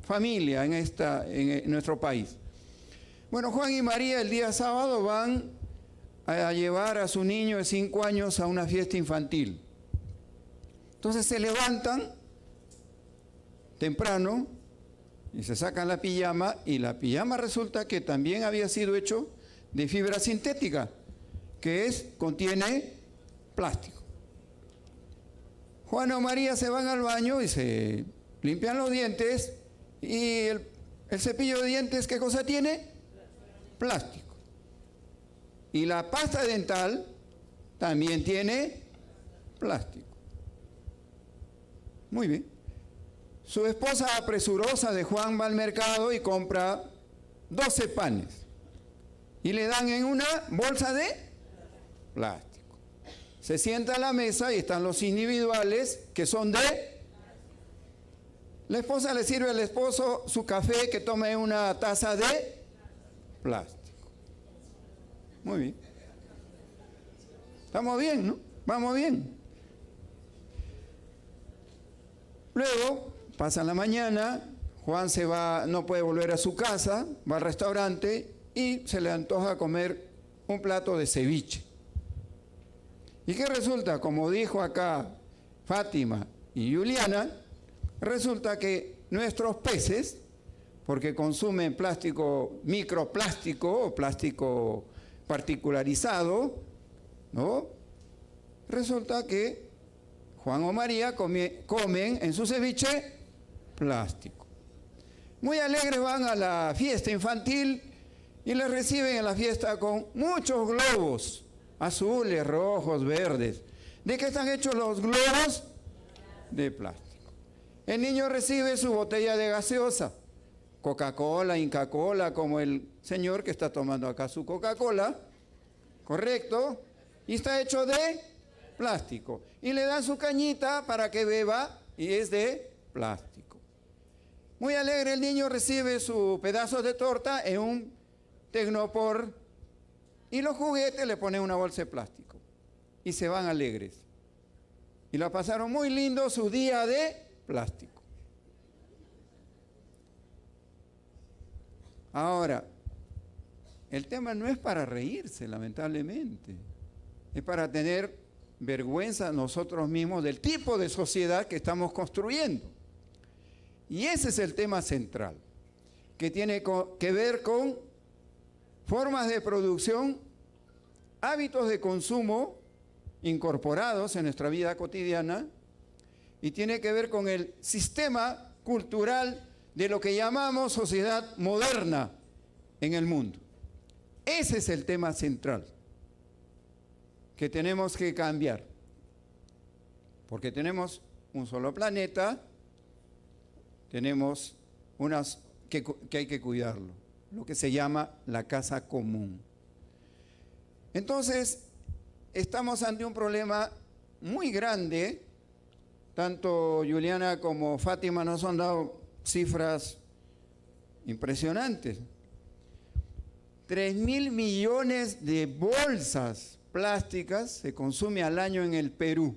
familia en nuestro país. Bueno, Juan y María el día sábado van a llevar a su niño de 5 años a una fiesta infantil. Entonces se levantan temprano y se sacan la pijama, y la pijama resulta que también había sido hecho de fibra sintética, que contiene plástico. Juan o María se van al baño y se limpian los dientes, y el cepillo de dientes, ¿qué cosa tiene? Plástico. Y la pasta dental también tiene plástico. Muy bien. Su esposa presurosa de Juan va al mercado y compra 12 panes. Y le dan en una bolsa de plástico. Se sienta a la mesa y están los individuales que son de... La esposa le sirve al esposo su café, que tome en una taza de plástico. Muy bien. Estamos bien, ¿no? Vamos bien. Luego, pasa la mañana, Juan se va, no puede volver a su casa, va al restaurante y se le antoja comer un plato de ceviche. ¿Y qué resulta? Como dijo acá Fátima y Juliana, resulta que nuestros peces, porque consumen plástico, microplástico o plástico particularizado, ¿no? Resulta que Juan o María comen en su ceviche plástico. Muy alegres van a la fiesta infantil y les reciben en la fiesta con muchos globos, azules, rojos, verdes. ¿De qué están hechos los globos? De plástico. El niño recibe su botella de gaseosa, Coca-Cola, Inca-Cola, como el señor que está tomando acá su Coca-Cola, ¿correcto? Y está hecho de plástico. Y le dan su cañita para que beba y es de plástico. Muy alegre el niño recibe su pedazo de torta en un tecnopor y los juguetes le ponen una bolsa de plástico. Y se van alegres. Y la pasaron muy lindo su día de plástico. Ahora, el tema no es para reírse, lamentablemente. Es para tener vergüenza nosotros mismos del tipo de sociedad que estamos construyendo. Y ese es el tema central, que tiene que ver con formas de producción, hábitos de consumo incorporados en nuestra vida cotidiana, y tiene que ver con el sistema cultural de lo que llamamos sociedad moderna en el mundo. Ese es el tema central que tenemos que cambiar, porque tenemos un solo planeta tenemos unas que hay que cuidarlo, lo que se llama la casa común. Entonces, estamos ante un problema muy grande. Tanto Juliana como Fátima nos han dado cifras impresionantes. 3.000 millones de bolsas plásticas se consume al año en el Perú.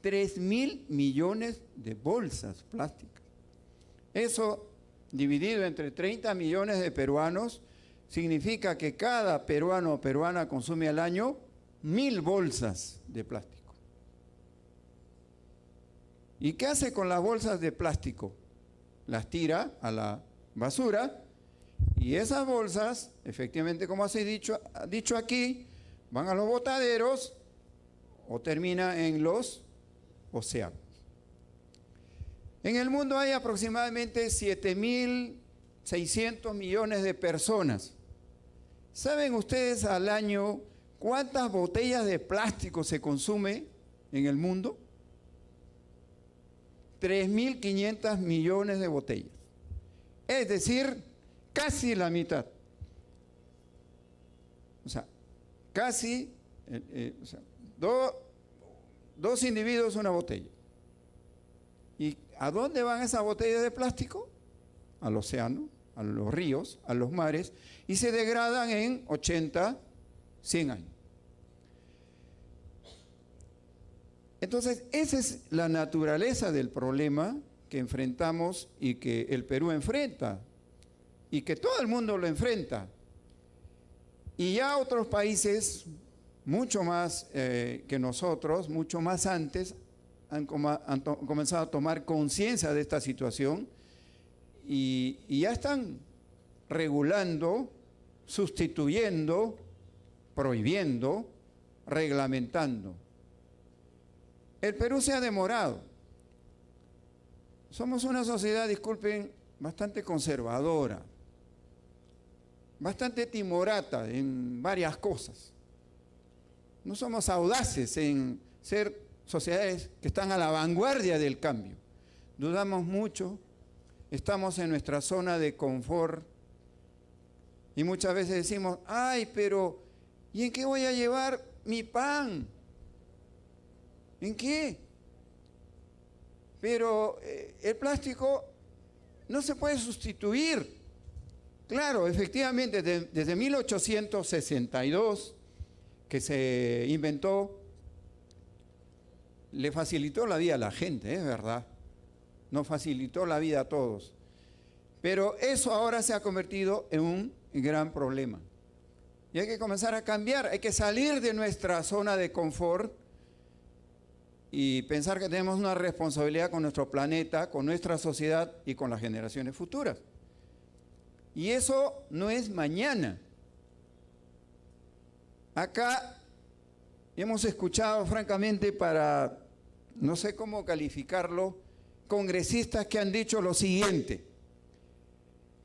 3.000 millones de bolsas plásticas. Eso, dividido entre 30 millones de peruanos, significa que cada peruano o peruana consume al año 1.000 bolsas de plástico. ¿Y qué hace con las bolsas de plástico? Las tira a la basura y esas bolsas, efectivamente, como ha dicho aquí, van a los botaderos o terminan en los océanos. En el mundo hay aproximadamente 7.600 millones de personas. ¿Saben ustedes al año cuántas botellas de plástico se consume en el mundo? 3.500 millones de botellas. Es decir, casi la mitad. O sea, casi, dos individuos, una botella. ¿Y a dónde van esas botellas de plástico? Al océano, a los ríos, a los mares, y se degradan en 80, 100 años. Entonces, esa es la naturaleza del problema que enfrentamos y que el Perú enfrenta, y que todo el mundo lo enfrenta. Y ya otros países, mucho más que nosotros, mucho más antes, han comenzado a tomar conciencia de esta situación y ya están regulando, sustituyendo, prohibiendo, reglamentando. El Perú se ha demorado. Somos una sociedad, disculpen, bastante conservadora, bastante timorata en varias cosas. No somos audaces en ser sociedades que están a la vanguardia del cambio. Dudamos mucho, estamos en nuestra zona de confort y muchas veces decimos, ay, pero ¿y en qué voy a llevar mi pan? ¿En qué? Pero el plástico no se puede sustituir. Claro, efectivamente, desde 1862 que se inventó, le facilitó la vida a la gente, es verdad. Nos facilitó la vida a todos. Pero eso ahora se ha convertido en un gran problema. Y hay que comenzar a cambiar, hay que salir de nuestra zona de confort y pensar que tenemos una responsabilidad con nuestro planeta, con nuestra sociedad y con las generaciones futuras. Y eso no es mañana. Acá hemos escuchado, francamente, para, no sé cómo calificarlo, congresistas que han dicho lo siguiente: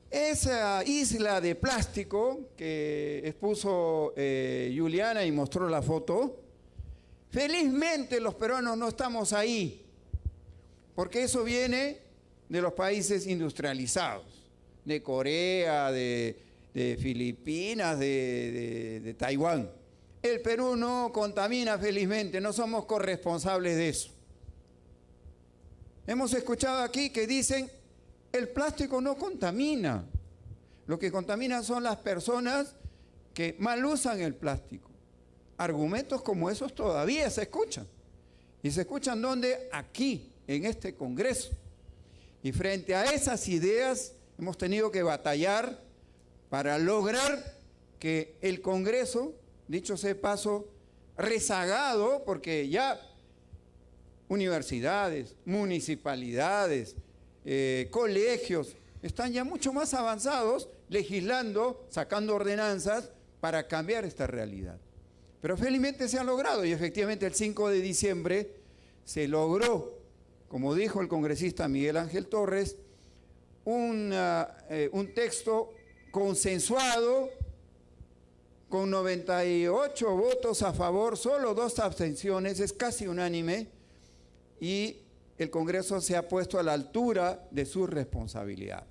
esa isla de plástico que expuso Juliana y mostró la foto, felizmente los peruanos no estamos ahí, porque eso viene de los países industrializados, de Corea, de Filipinas, de Taiwán. El Perú no contamina, felizmente, no somos corresponsables de eso. Hemos escuchado aquí que dicen, el plástico no contamina. Lo que contamina son las personas que mal usan el plástico. Argumentos como esos todavía se escuchan. ¿Y se escuchan dónde? Aquí, en este Congreso. Y frente a esas ideas hemos tenido que batallar para lograr que el Congreso, dicho sea de paso, rezagado, porque ya universidades, municipalidades, colegios, están ya mucho más avanzados legislando, sacando ordenanzas para cambiar esta realidad. Pero felizmente se ha logrado y efectivamente el 5 de diciembre se logró, como dijo el congresista Miguel Ángel Torres, un texto consensuado con 98 votos a favor, solo 2 abstenciones, es casi unánime, y el Congreso se ha puesto a la altura de su responsabilidad.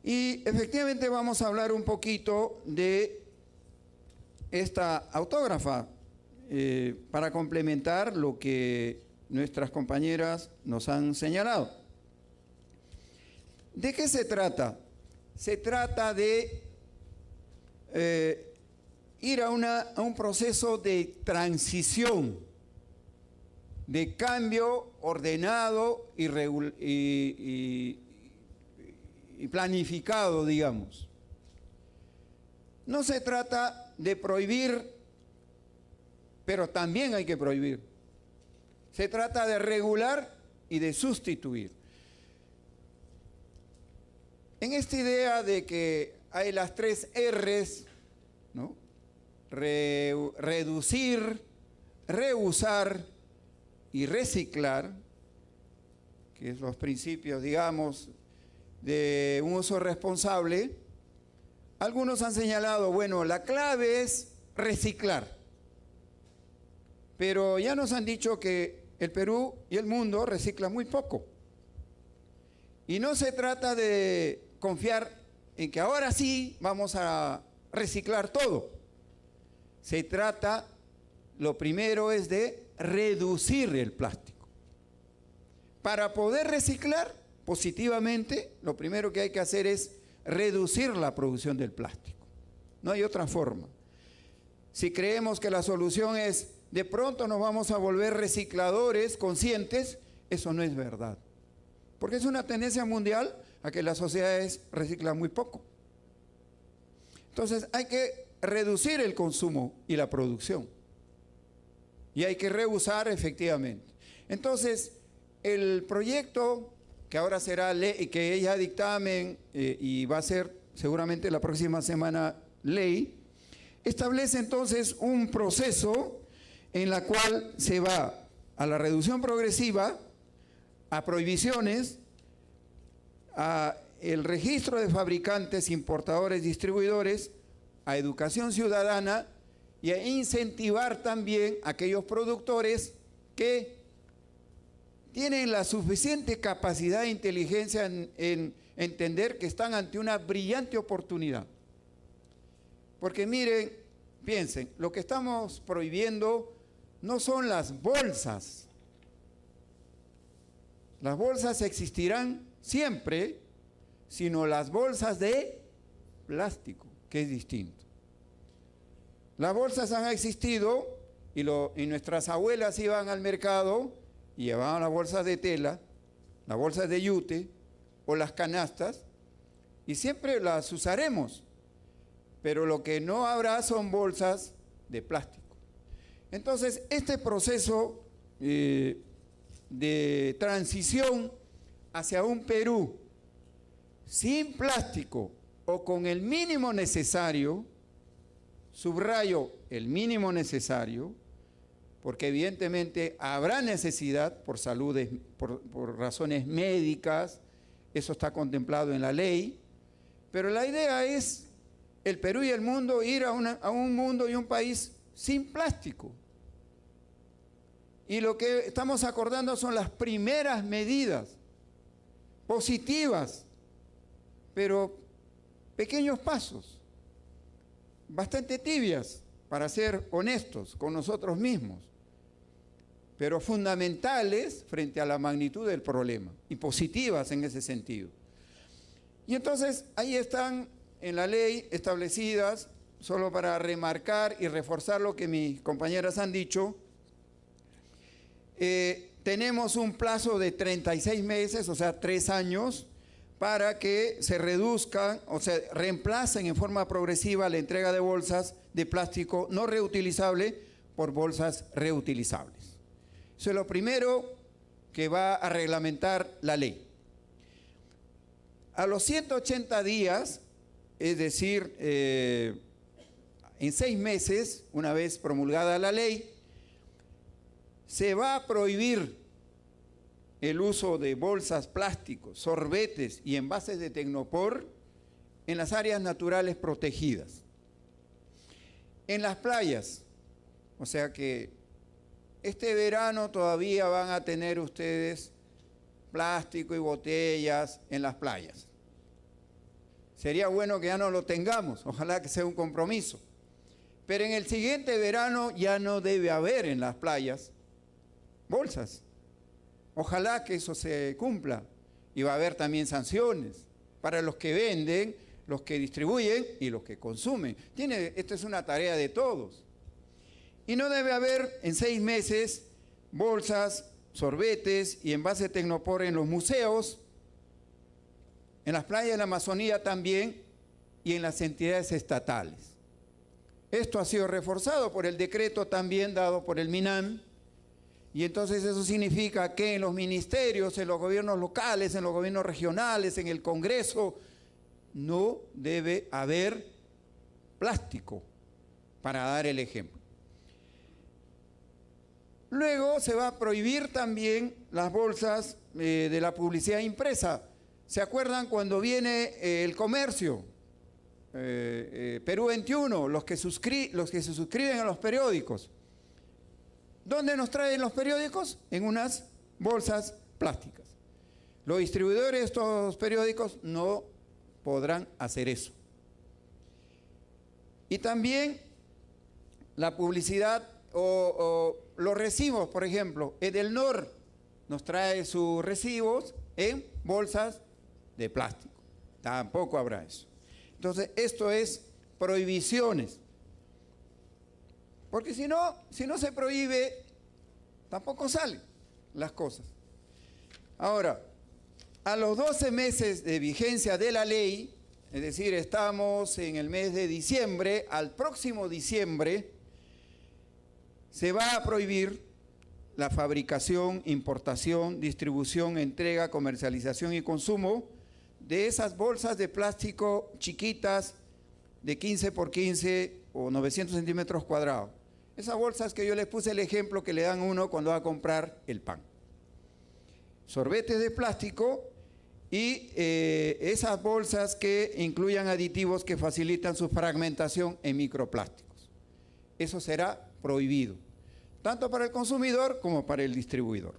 Y efectivamente vamos a hablar un poquito de esta autógrafa para complementar lo que nuestras compañeras nos han señalado. ¿De qué se trata? Se trata de ir a un proceso de transición, de cambio ordenado y planificado, digamos. No se trata de prohibir, pero también hay que prohibir. Se trata de regular y de sustituir. En esta idea de que hay las 3 R's, ¿no? Reducir, reusar y reciclar, que es los principios, digamos, de un uso responsable, algunos han señalado, bueno, la clave es reciclar. Pero ya nos han dicho que el Perú y el mundo reciclan muy poco. Y no se trata de confiar en que ahora sí vamos a reciclar todo. Se trata, lo primero es de reducir el plástico. Para poder reciclar positivamente, lo primero que hay que hacer es reducir la producción del plástico. No hay otra forma. Si creemos que la solución es de pronto nos vamos a volver recicladores conscientes, eso no es verdad. Porque es una tendencia mundial a que las sociedades reciclan muy poco. Entonces hay que reducir el consumo y la producción. Y hay que reusar efectivamente. Entonces, el proyecto que ahora será ley, que ya dictamen y va a ser seguramente la próxima semana ley, establece entonces un proceso en la cual se va a la reducción progresiva, a prohibiciones, a el registro de fabricantes, importadores, distribuidores, a educación ciudadana y a incentivar también a aquellos productores que tienen la suficiente capacidad e inteligencia en entender que están ante una brillante oportunidad. Porque miren, piensen, lo que estamos prohibiendo no son las bolsas. Las bolsas existirán siempre, sino las bolsas de plástico, que es distinto. Las bolsas han existido y nuestras abuelas iban al mercado y llevaban las bolsas de tela, las bolsas de yute o las canastas, y siempre las usaremos, pero lo que no habrá son bolsas de plástico. Entonces, este proceso de transición hacia un Perú sin plástico o con el mínimo necesario, subrayo el mínimo necesario, porque evidentemente habrá necesidad por salud, por razones médicas, eso está contemplado en la ley, pero la idea es el Perú y el mundo ir a un mundo y un país sin plástico. Y lo que estamos acordando son las primeras medidas positivas, pero pequeños pasos, bastante tibias, para ser honestos con nosotros mismos, pero fundamentales frente a la magnitud del problema y positivas en ese sentido. Y entonces ahí están en la ley establecidas, solo para remarcar y reforzar lo que mis compañeras han dicho, tenemos un plazo de 36 meses, o sea, 3 años, para que se reduzcan o se reemplacen en forma progresiva la entrega de bolsas de plástico no reutilizable por bolsas reutilizables. Eso es lo primero que va a reglamentar la ley. A los 180 días, es decir, en 6 meses, una vez promulgada la ley, se va a prohibir el uso de bolsas, plásticos, sorbetes y envases de Tecnopor en las áreas naturales protegidas. En las playas, o sea que este verano todavía van a tener ustedes plástico y botellas en las playas. Sería bueno que ya no lo tengamos, ojalá que sea un compromiso. Pero en el siguiente verano ya no debe haber en las playas bolsas. Ojalá que eso se cumpla. Y va a haber también sanciones para los que venden, los que distribuyen y los que consumen. Esto es una tarea de todos. Y no debe haber en 6 meses bolsas, sorbetes y envases Tecnopor en los museos, en las playas de la Amazonía también y en las entidades estatales. Esto ha sido reforzado por el decreto también dado por el MINAM, y entonces eso significa que en los ministerios, en los gobiernos locales, en los gobiernos regionales, en el Congreso, no debe haber plástico, para dar el ejemplo. Luego se va a prohibir también las bolsas de la publicidad impresa. ¿Se acuerdan cuando viene el comercio? Perú 21, los que se suscriben a los periódicos. ¿Dónde nos traen los periódicos? En unas bolsas plásticas. Los distribuidores de estos periódicos no podrán hacer eso. Y también la publicidad o los recibos, por ejemplo, Edelnor nos trae sus recibos en bolsas de plástico. Tampoco habrá eso. Entonces, esto es prohibiciones. Porque si no se prohíbe, tampoco salen las cosas. Ahora, a los 12 meses de vigencia de la ley, es decir, estamos en el mes de diciembre, al próximo diciembre, se va a prohibir la fabricación, importación, distribución, entrega, comercialización y consumo de esas bolsas de plástico chiquitas de 15 por 15 o 900 centímetros cuadrados. Esas bolsas que yo les puse el ejemplo que le dan uno cuando va a comprar el pan. Sorbetes de plástico y esas bolsas que incluyan aditivos que facilitan su fragmentación en microplásticos. Eso será prohibido, tanto para el consumidor como para el distribuidor.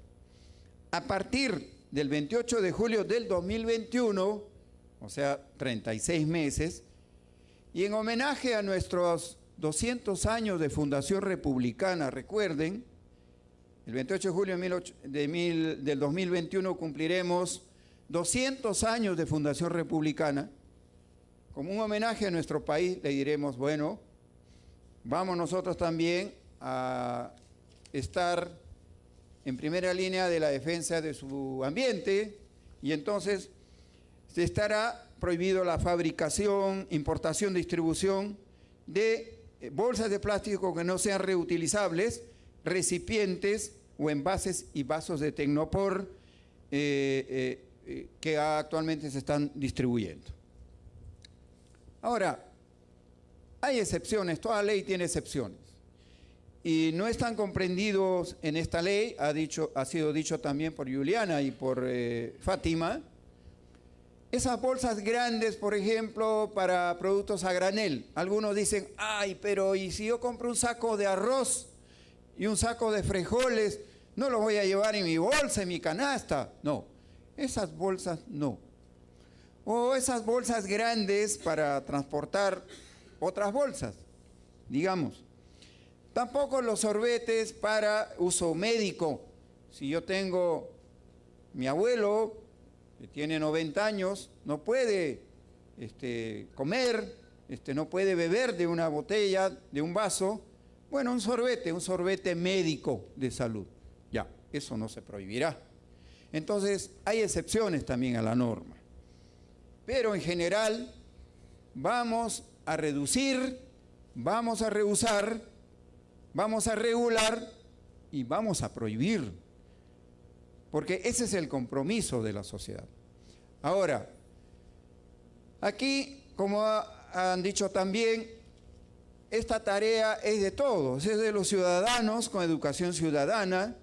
A partir del 28 de julio del 2021, o sea, 36 meses, y en homenaje a nuestros 200 años de Fundación Republicana, recuerden, el 28 de julio del 2021 cumpliremos 200 años de Fundación Republicana. Como un homenaje a nuestro país le diremos, bueno, vamos nosotros también a estar en primera línea de la defensa de su ambiente, y entonces se estará prohibido la fabricación, importación, distribución de bolsas de plástico que no sean reutilizables, recipientes o envases y vasos de Tecnopor que actualmente se están distribuyendo. Ahora, hay excepciones, toda ley tiene excepciones. Y no están comprendidos en esta ley, ha sido dicho también por Juliana y por Fátima, esas bolsas grandes, por ejemplo, para productos a granel. Algunos dicen, ay, pero ¿y si yo compro un saco de arroz y un saco de frijoles? No los voy a llevar en mi bolsa, en mi canasta. No, esas bolsas no. O esas bolsas grandes para transportar otras bolsas, digamos. Tampoco los sorbetes para uso médico. Si yo tengo mi abuelo que tiene 90 años, no puede comer, no puede beber de una botella, de un vaso. Bueno, un sorbete médico de salud. Ya, eso no se prohibirá. Entonces, hay excepciones también a la norma. Pero en general, vamos a reducir, vamos a rehusar, vamos a regular y vamos a prohibir. Porque ese es el compromiso de la sociedad. Ahora, aquí, como han dicho también, esta tarea es de todos, es de los ciudadanos con educación ciudadana.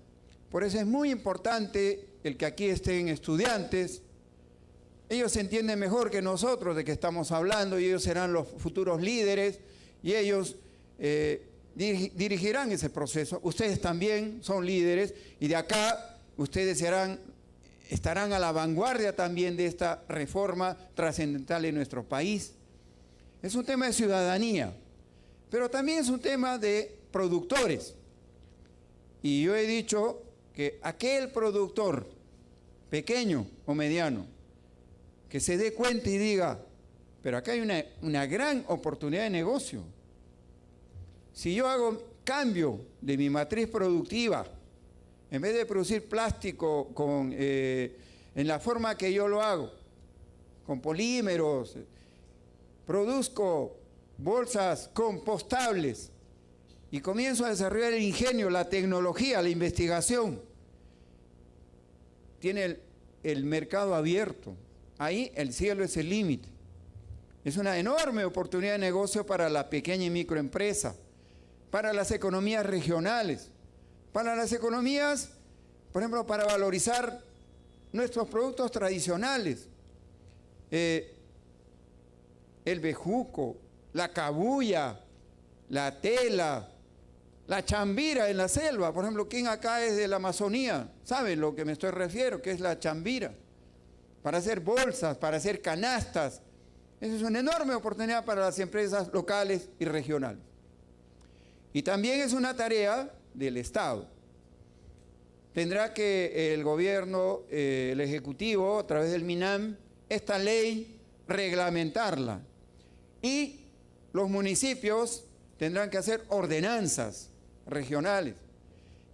Por eso es muy importante el que aquí estén estudiantes. Ellos entienden mejor que nosotros de qué estamos hablando y ellos serán los futuros líderes y ellos dirigirán ese proceso. Ustedes también son líderes y de acá ustedes estarán a la vanguardia también de esta reforma trascendental en nuestro país. Es un tema de ciudadanía, pero también es un tema de productores. Y yo he dicho que aquel productor pequeño o mediano que se dé cuenta y diga, pero acá hay una gran oportunidad de negocio. Si yo hago cambio de mi matriz productiva, en vez de producir plástico en la forma que yo lo hago, con polímeros, produzco bolsas compostables y comienzo a desarrollar el ingenio, la tecnología, la investigación, tiene el mercado abierto. Ahí el cielo es el límite. Es una enorme oportunidad de negocio para la pequeña y microempresa, para las economías regionales, para las economías, por ejemplo, para valorizar nuestros productos tradicionales. El bejuco, la cabuya, la tela, la chambira en la selva. Por ejemplo, ¿quién acá es de la Amazonía? ¿Sabe lo que me estoy refiriendo? ¿Qué es la chambira? Para hacer bolsas, para hacer canastas. Esa es una enorme oportunidad para las empresas locales y regionales. Y también es una tarea del Estado. Tendrá que el gobierno, el Ejecutivo, a través del MINAM, esta ley reglamentarla. Y los municipios tendrán que hacer ordenanzas regionales.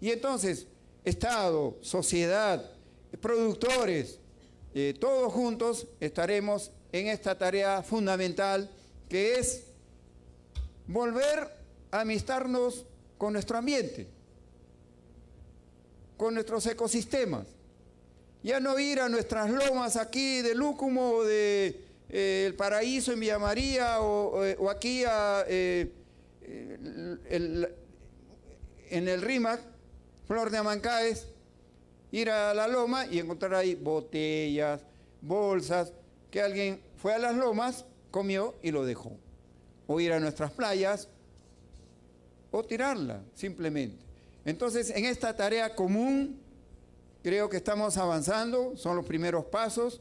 Y entonces, Estado, sociedad, productores, todos juntos estaremos en esta tarea fundamental que es volver a amistarnos con nuestro ambiente, con nuestros ecosistemas. Ya no ir a nuestras lomas aquí de Lúcumo o de El Paraíso en Villa María o aquí en el RIMAC, Flor de Amancaes, ir a la loma y encontrar ahí botellas, bolsas, que alguien fue a las lomas, comió y lo dejó. O ir a nuestras playas o tirarla simplemente. Entonces, en esta tarea común, creo que estamos avanzando, son los primeros pasos,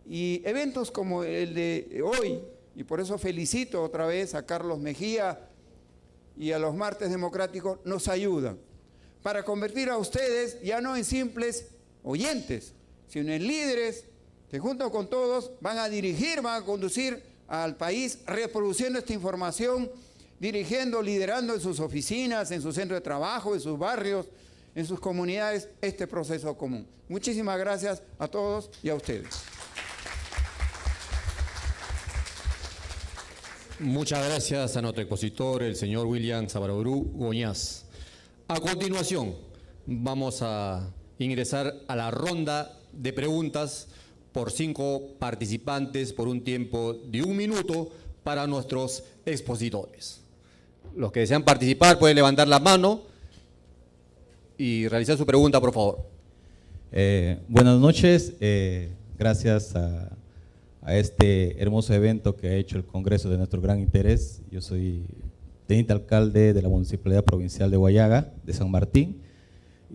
y eventos como el de hoy, y por eso felicito otra vez a Carlos Mejía y a los Martes Democráticos, nos ayudan para convertir a ustedes ya no en simples oyentes, sino en líderes que junto con todos van a dirigir, van a conducir al país reproduciendo esta información, dirigiendo, liderando en sus oficinas, en su centro de trabajo, en sus barrios, en sus comunidades, este proceso común. Muchísimas gracias a todos y a ustedes. Muchas gracias a nuestro expositor, el señor William Sabarorú Goñás. A continuación, vamos a ingresar a la ronda de preguntas por 5 participantes por un tiempo de 1 minuto para nuestros expositores. Los que desean participar pueden levantar la mano y realizar su pregunta, por favor. Buenas noches, gracias a este hermoso evento que ha hecho el Congreso de nuestro gran interés. Yo soy teniente alcalde de la Municipalidad Provincial de Huallaga, de San Martín,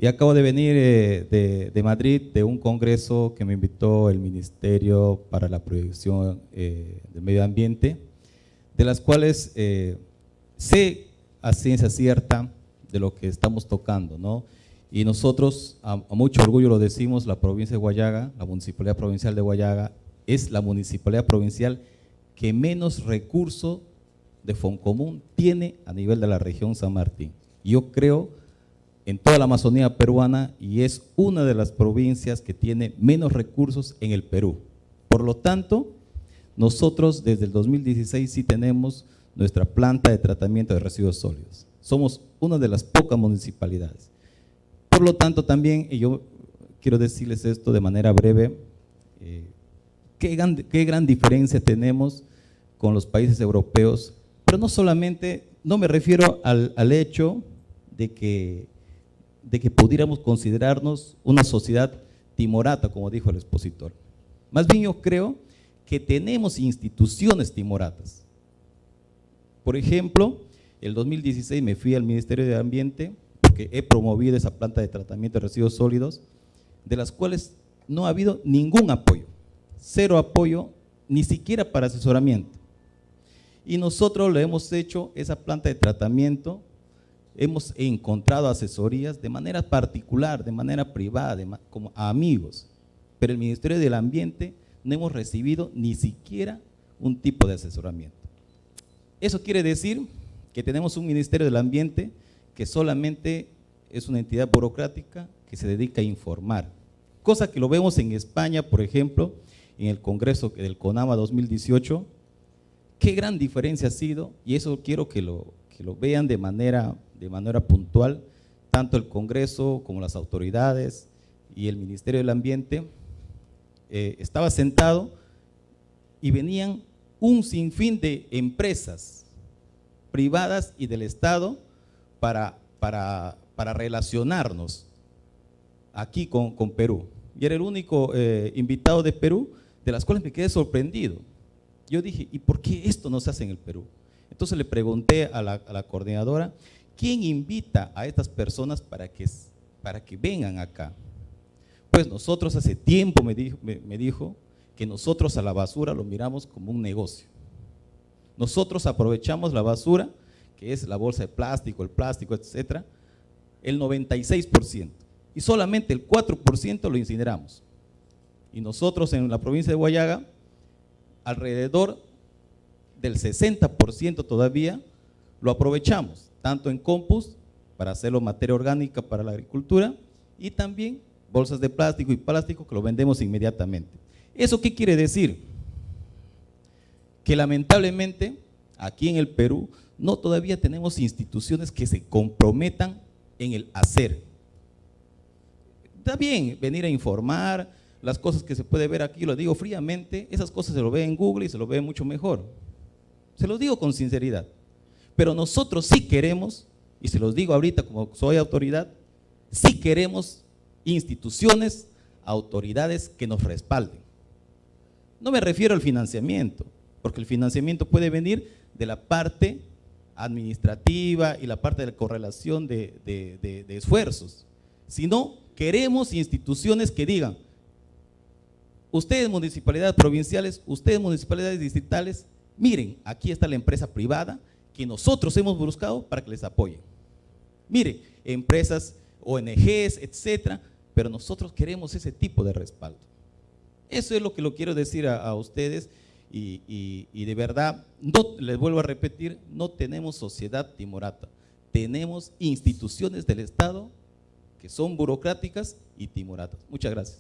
y acabo de venir de Madrid, de un congreso que me invitó el Ministerio para la Protección del Medio Ambiente, de las cuales sé a ciencia cierta de lo que estamos tocando, ¿no? Y nosotros, a mucho orgullo lo decimos, la provincia de Huallaga, la Municipalidad Provincial de Huallaga, es la municipalidad provincial que menos recursos de Foncomún tiene a nivel de la región San Martín. Yo creo en toda la Amazonía peruana y es una de las provincias que tiene menos recursos en el Perú. Por lo tanto, nosotros desde el 2016 sí tenemos nuestra planta de tratamiento de residuos sólidos. Somos una de las pocas municipalidades. Por lo tanto, también, y yo quiero decirles esto de manera breve, qué gran diferencia tenemos con los países europeos, pero no solamente, no me refiero al hecho de que pudiéramos considerarnos una sociedad timorata, como dijo el expositor. Más bien yo creo que tenemos instituciones timoratas. Por ejemplo, El 2016 me fui al Ministerio de Ambiente porque he promovido esa planta de tratamiento de residuos sólidos, de las cuales no ha habido ningún apoyo, cero apoyo, ni siquiera para asesoramiento. Y nosotros lo hemos hecho, esa planta de tratamiento, hemos encontrado asesorías de manera particular, de manera privada, como a amigos, pero el Ministerio del Ambiente no hemos recibido ni siquiera un tipo de asesoramiento. Eso quiere decir que tenemos un Ministerio del Ambiente que solamente es una entidad burocrática que se dedica a informar, cosa que lo vemos en España, por ejemplo, en el Congreso del CONAMA 2018, qué gran diferencia ha sido, y eso quiero que lo vean de manera puntual, tanto el Congreso como las autoridades y el Ministerio del Ambiente. Estaba sentado y venían un sinfín de empresas privadas y del Estado para relacionarnos aquí con Perú. Y era el único invitado de Perú, de las cuales me quedé sorprendido. Yo dije, ¿y por qué esto no se hace en el Perú? Entonces le pregunté a la coordinadora, ¿quién invita a estas personas para que vengan acá? Pues nosotros hace tiempo me dijo que nosotros a la basura lo miramos como un negocio. Nosotros aprovechamos la basura, que es la bolsa de plástico, el plástico, etcétera, el 96%, y solamente el 4% lo incineramos. Y nosotros en la provincia de Huallaga, alrededor del 60% todavía lo aprovechamos, tanto en compost, para hacerlo materia orgánica para la agricultura, y también bolsas de plástico y plástico que lo vendemos inmediatamente. ¿Eso qué quiere decir? Que lamentablemente aquí en el Perú no todavía tenemos instituciones que se comprometan en el hacer. Está bien venir a informar las cosas que se puede ver aquí, lo digo fríamente, esas cosas se lo ve en Google y se lo ve mucho mejor. Se los digo con sinceridad, pero nosotros sí queremos, y se los digo ahorita como soy autoridad, sí queremos instituciones, autoridades que nos respalden. No me refiero al financiamiento, porque el financiamiento puede venir de la parte administrativa y la parte de la correlación de esfuerzos, sino queremos instituciones que digan, ustedes municipalidades provinciales, ustedes municipalidades distritales, miren, aquí está la empresa privada que nosotros hemos buscado para que les apoyen. Miren, empresas, ONGs, etcétera, pero nosotros queremos ese tipo de respaldo. Eso es lo que lo quiero decir a ustedes y de verdad, no, les vuelvo a repetir, no tenemos sociedad timorata, tenemos instituciones del Estado que son burocráticas y timoratas. Muchas gracias.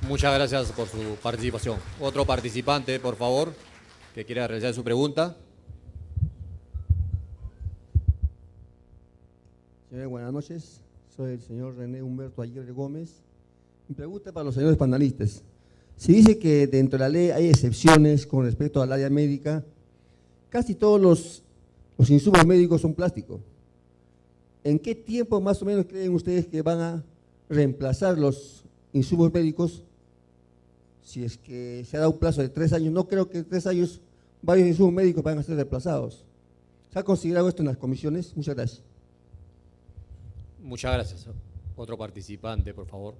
Muchas gracias por su participación. Otro participante, por favor, que quiera realizar su pregunta. Señores, buenas noches. Soy el señor René Humberto Aguirre Gómez. Mi pregunta para los señores panelistas. Se dice que dentro de la ley hay excepciones con respecto al área médica. Casi todos los insumos médicos son plástico. ¿En qué tiempo más o menos creen ustedes que van a reemplazar los insumos médicos? Si es que se ha dado un plazo de 3 años, no creo que en 3 años varios insumos médicos van a ser reemplazados. ¿Se ha considerado esto en las comisiones? Muchas gracias. Muchas gracias. Otro participante, por favor.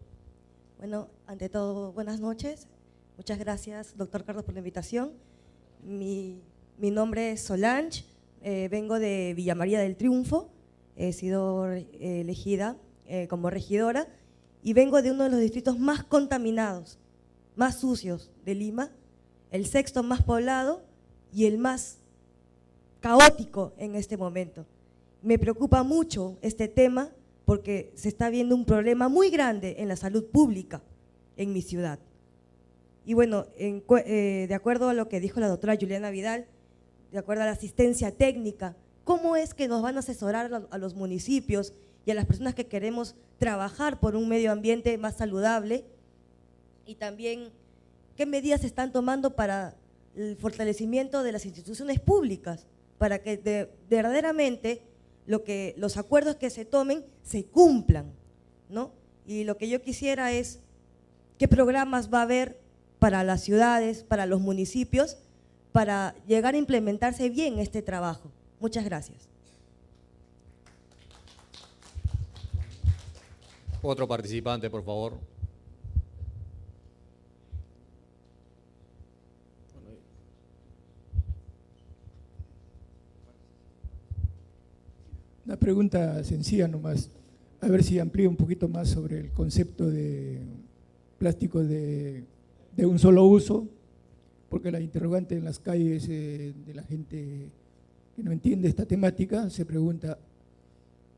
Bueno, ante todo, buenas noches. Muchas gracias, doctor Carlos, por la invitación. Mi nombre es Solange, vengo de Villa María del Triunfo, he sido elegida como regidora y vengo de uno de los distritos más contaminados, más sucios de Lima, el 6º más poblado y el más caótico en este momento. Me preocupa mucho este tema porque se está viendo un problema muy grande en la salud pública en mi ciudad. Y bueno, de acuerdo a lo que dijo la doctora Juliana Vidal, de acuerdo a la asistencia técnica, ¿cómo es que nos van a asesorar a los municipios y a las personas que queremos trabajar por un medio ambiente más saludable? Y también, ¿qué medidas se están tomando para el fortalecimiento de las instituciones públicas? Para que verdaderamente los acuerdos que se tomen se cumplan, ¿no? Y lo que yo quisiera es, ¿qué programas va a haber para las ciudades, para los municipios, para llegar a implementarse bien este trabajo? Muchas gracias. Otro participante, por favor. Una pregunta sencilla nomás, a ver si amplía un poquito más sobre el concepto de plástico de un solo uso, porque la interrogante en las calles de la gente que no entiende esta temática se pregunta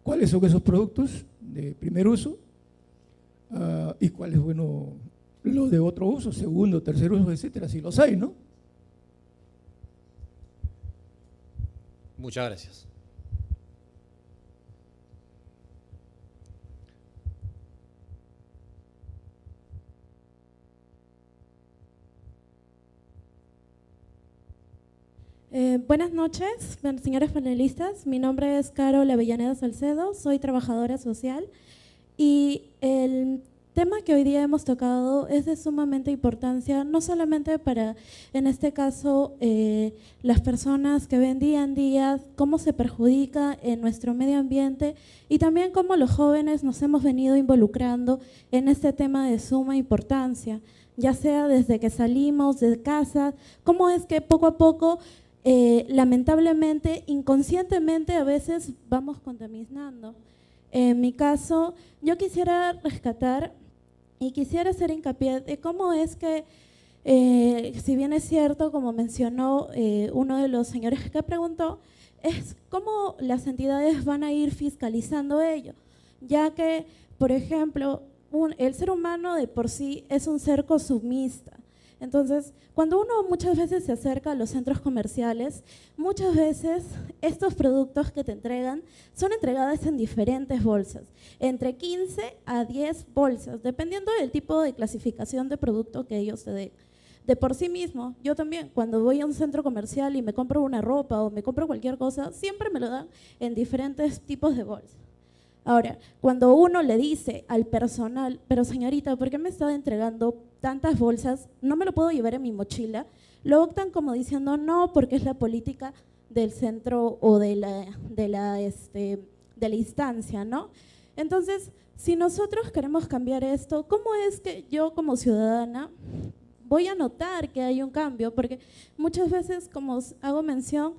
cuáles son esos productos de primer uso y cuál es, bueno, lo de otro uso, segundo, tercer uso, etcétera, si los hay, ¿no? Muchas gracias. Buenas noches, señores panelistas. Mi nombre es Carol Avellaneda Salcedo, soy trabajadora social y el tema que hoy día hemos tocado es de sumamente importancia, no solamente para, en este caso, las personas que ven día en día cómo se perjudica en nuestro medio ambiente y también cómo los jóvenes nos hemos venido involucrando en este tema de suma importancia, ya sea desde que salimos de casa, cómo es que poco a poco lamentablemente, inconscientemente a veces vamos contaminando. En mi caso, yo quisiera rescatar y quisiera hacer hincapié de cómo es que, si bien es cierto, como mencionó uno de los señores que preguntó, es cómo las entidades van a ir fiscalizando ello, ya que, por ejemplo, el ser humano de por sí es un ser consumista. Entonces, cuando uno muchas veces se acerca a los centros comerciales, muchas veces estos productos que te entregan son entregados en diferentes bolsas, entre 15 a 10 bolsas, dependiendo del tipo de clasificación de producto que ellos te den. De por sí mismo, yo también, cuando voy a un centro comercial y me compro una ropa o me compro cualquier cosa, siempre me lo dan en diferentes tipos de bolsas. Ahora, cuando uno le dice al personal, pero señorita, ¿por qué me está entregando tantas bolsas? No me lo puedo llevar en mi mochila. Lo optan como diciendo no, porque es la política del centro o de la instancia, ¿no? Entonces, si nosotros queremos cambiar esto, ¿cómo es que yo como ciudadana voy a notar que hay un cambio? Porque muchas veces, como hago mención,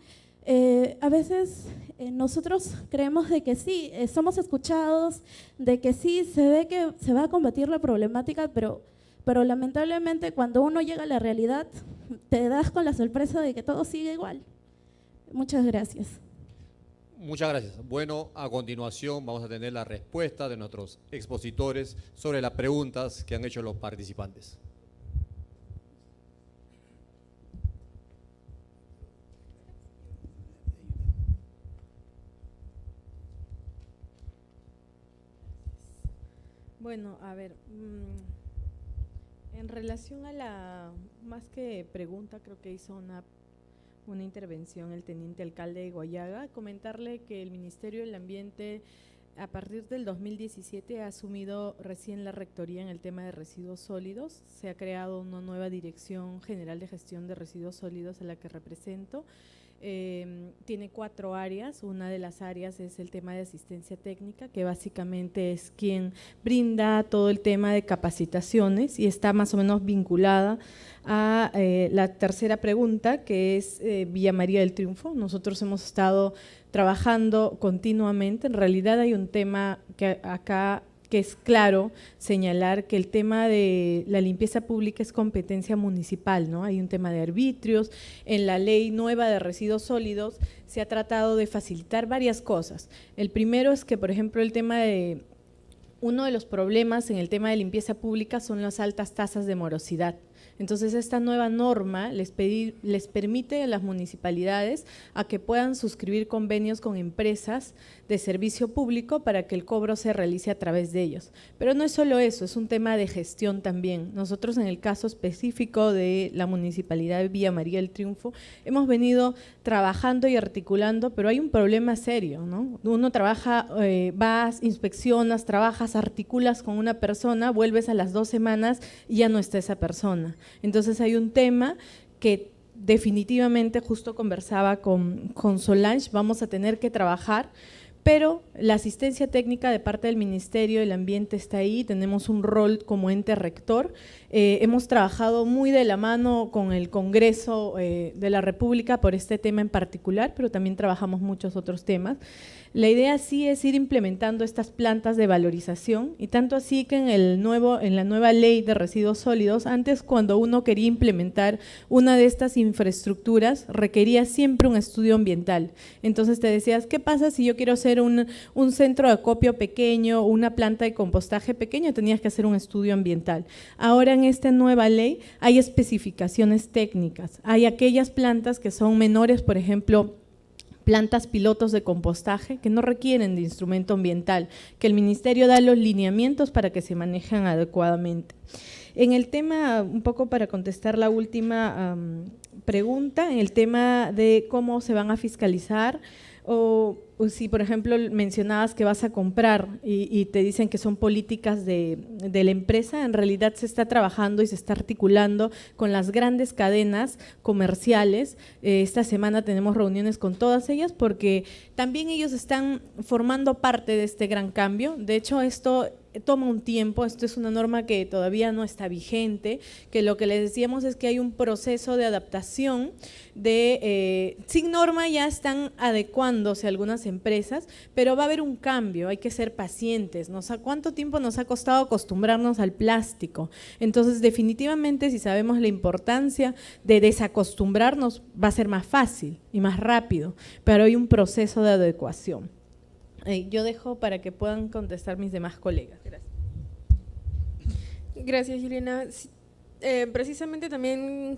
a veces nosotros creemos de que sí, somos escuchados, de que sí, se ve que se va a combatir la problemática, pero lamentablemente cuando uno llega a la realidad, te das con la sorpresa de que todo sigue igual. Muchas gracias. Muchas gracias. Bueno, a continuación vamos a tener la respuesta de nuestros expositores sobre las preguntas que han hecho los participantes. Bueno, a ver, en relación a la, más que pregunta, creo que hizo una intervención el teniente alcalde de Guayaga, comentarle que el Ministerio del Ambiente a partir del 2017 ha asumido recién la rectoría en el tema de residuos sólidos, se ha creado una nueva Dirección General de Gestión de Residuos Sólidos a la que represento. Tiene 4 áreas, una de las áreas es el tema de asistencia técnica, que básicamente es quien brinda todo el tema de capacitaciones y está más o menos vinculada a la tercera pregunta, que es Villa María del Triunfo. Nosotros hemos estado trabajando continuamente, en realidad hay un tema que acá que es claro señalar que el tema de la limpieza pública es competencia municipal, ¿no? Hay un tema de arbitrios, en la ley nueva de residuos sólidos se ha tratado de facilitar varias cosas. El primero es que, por ejemplo, uno de los problemas en el tema de limpieza pública son las altas tasas de morosidad. Entonces, esta nueva norma les permite a las municipalidades a que puedan suscribir convenios con empresas de servicio público para que el cobro se realice a través de ellos. Pero no es solo eso, es un tema de gestión también. Nosotros en el caso específico de la Municipalidad de Villa María del Triunfo hemos venido trabajando y articulando, pero hay un problema serio, ¿no? Uno trabaja, vas, inspeccionas, trabajas, articulas con una persona, vuelves a las 2 semanas y ya no está esa persona. Entonces hay un tema que definitivamente, justo conversaba con Solange, vamos a tener que trabajar pero la asistencia técnica de parte del Ministerio del Ambiente está ahí, tenemos un rol como ente rector. Hemos trabajado muy de la mano con el Congreso de la República por este tema en particular, pero también trabajamos muchos otros temas. La idea sí es ir implementando estas plantas de valorización, y tanto así que en la nueva ley de residuos sólidos, antes cuando uno quería implementar una de estas infraestructuras requería siempre un estudio ambiental. Entonces te decías, ¿qué pasa si yo quiero hacer un centro de acopio pequeño, una planta de compostaje pequeño? Tenías que hacer un estudio ambiental. Ahora en esta nueva ley hay especificaciones técnicas, hay aquellas plantas que son menores, por ejemplo, plantas pilotos de compostaje que no requieren de instrumento ambiental, que el Ministerio da los lineamientos para que se manejen adecuadamente. En el tema, un poco para contestar la última pregunta, en el tema de cómo se van a fiscalizar, o si por ejemplo mencionabas que vas a comprar y te dicen que son políticas de la empresa, en realidad se está trabajando y se está articulando con las grandes cadenas comerciales. Esta semana tenemos reuniones con todas ellas porque también ellos están formando parte de este gran cambio. De hecho, esto toma un tiempo, esto es una norma que todavía no está vigente, que lo que les decíamos es que hay un proceso de adaptación sin norma ya están adecuándose algunas empresas, pero va a haber un cambio, hay que ser pacientes. ¿Cuánto tiempo nos ha costado acostumbrarnos al plástico? Entonces, definitivamente, si sabemos la importancia de desacostumbrarnos, va a ser más fácil y más rápido, pero hay un proceso de adecuación. Yo dejo para que puedan contestar mis demás colegas. Gracias. Gracias, Juliana. Precisamente también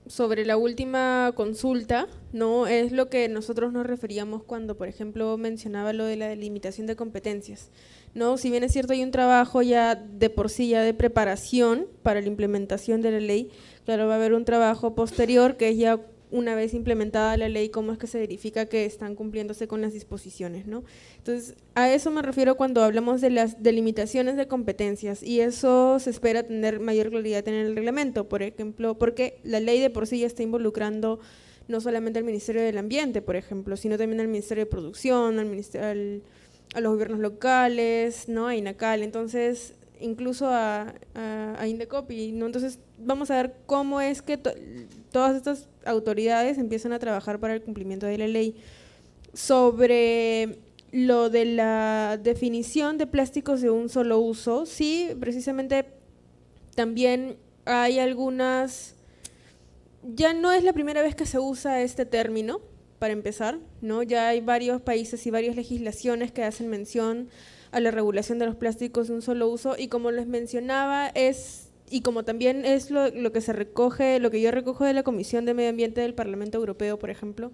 sobre la última consulta, ¿no? Es lo que nosotros nos referíamos cuando, por ejemplo, mencionaba lo de la delimitación de competencias, ¿no? Si bien es cierto, hay un trabajo ya de por sí, ya de preparación para la implementación de la ley, claro, va a haber un trabajo posterior que es ya una vez implementada la ley, cómo es que se verifica que están cumpliéndose con las disposiciones, ¿no? Entonces, a eso me refiero cuando hablamos de las delimitaciones de competencias, y eso se espera tener mayor claridad en el reglamento, por ejemplo, porque la ley de por sí ya está involucrando no solamente al Ministerio del Ambiente, por ejemplo, sino también al Ministerio de Producción, a los gobiernos locales, ¿no? A INACAL, entonces incluso a Indecopi, ¿no? Entonces vamos a ver cómo es que todas estas autoridades empiezan a trabajar para el cumplimiento de la ley. Sobre lo de la definición de plásticos de un solo uso, sí, precisamente también hay algunas, ya no es la primera vez que se usa este término, para empezar, ¿no? Ya hay varios países y varias legislaciones que hacen mención a la regulación de los plásticos de un solo uso, y como les mencionaba, y como también es lo que se recoge, lo que yo recojo de la Comisión de Medio Ambiente del Parlamento Europeo, por ejemplo,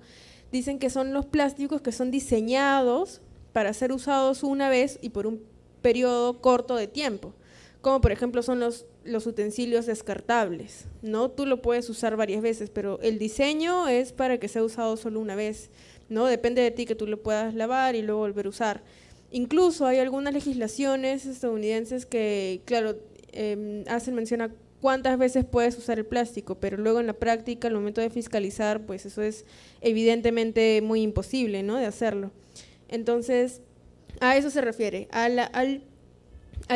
dicen que son los plásticos que son diseñados para ser usados una vez y por un periodo corto de tiempo, como por ejemplo son los utensilios descartables, ¿no? Tú lo puedes usar varias veces, pero el diseño es para que sea usado solo una vez, ¿no? Depende de ti que tú lo puedas lavar y luego volver a usar. Incluso hay algunas legislaciones estadounidenses que, claro, hacen mención a cuántas veces puedes usar el plástico, pero luego en la práctica, al momento de fiscalizar, pues eso es evidentemente muy imposible, ¿no?, de hacerlo. Entonces, a eso se refiere, al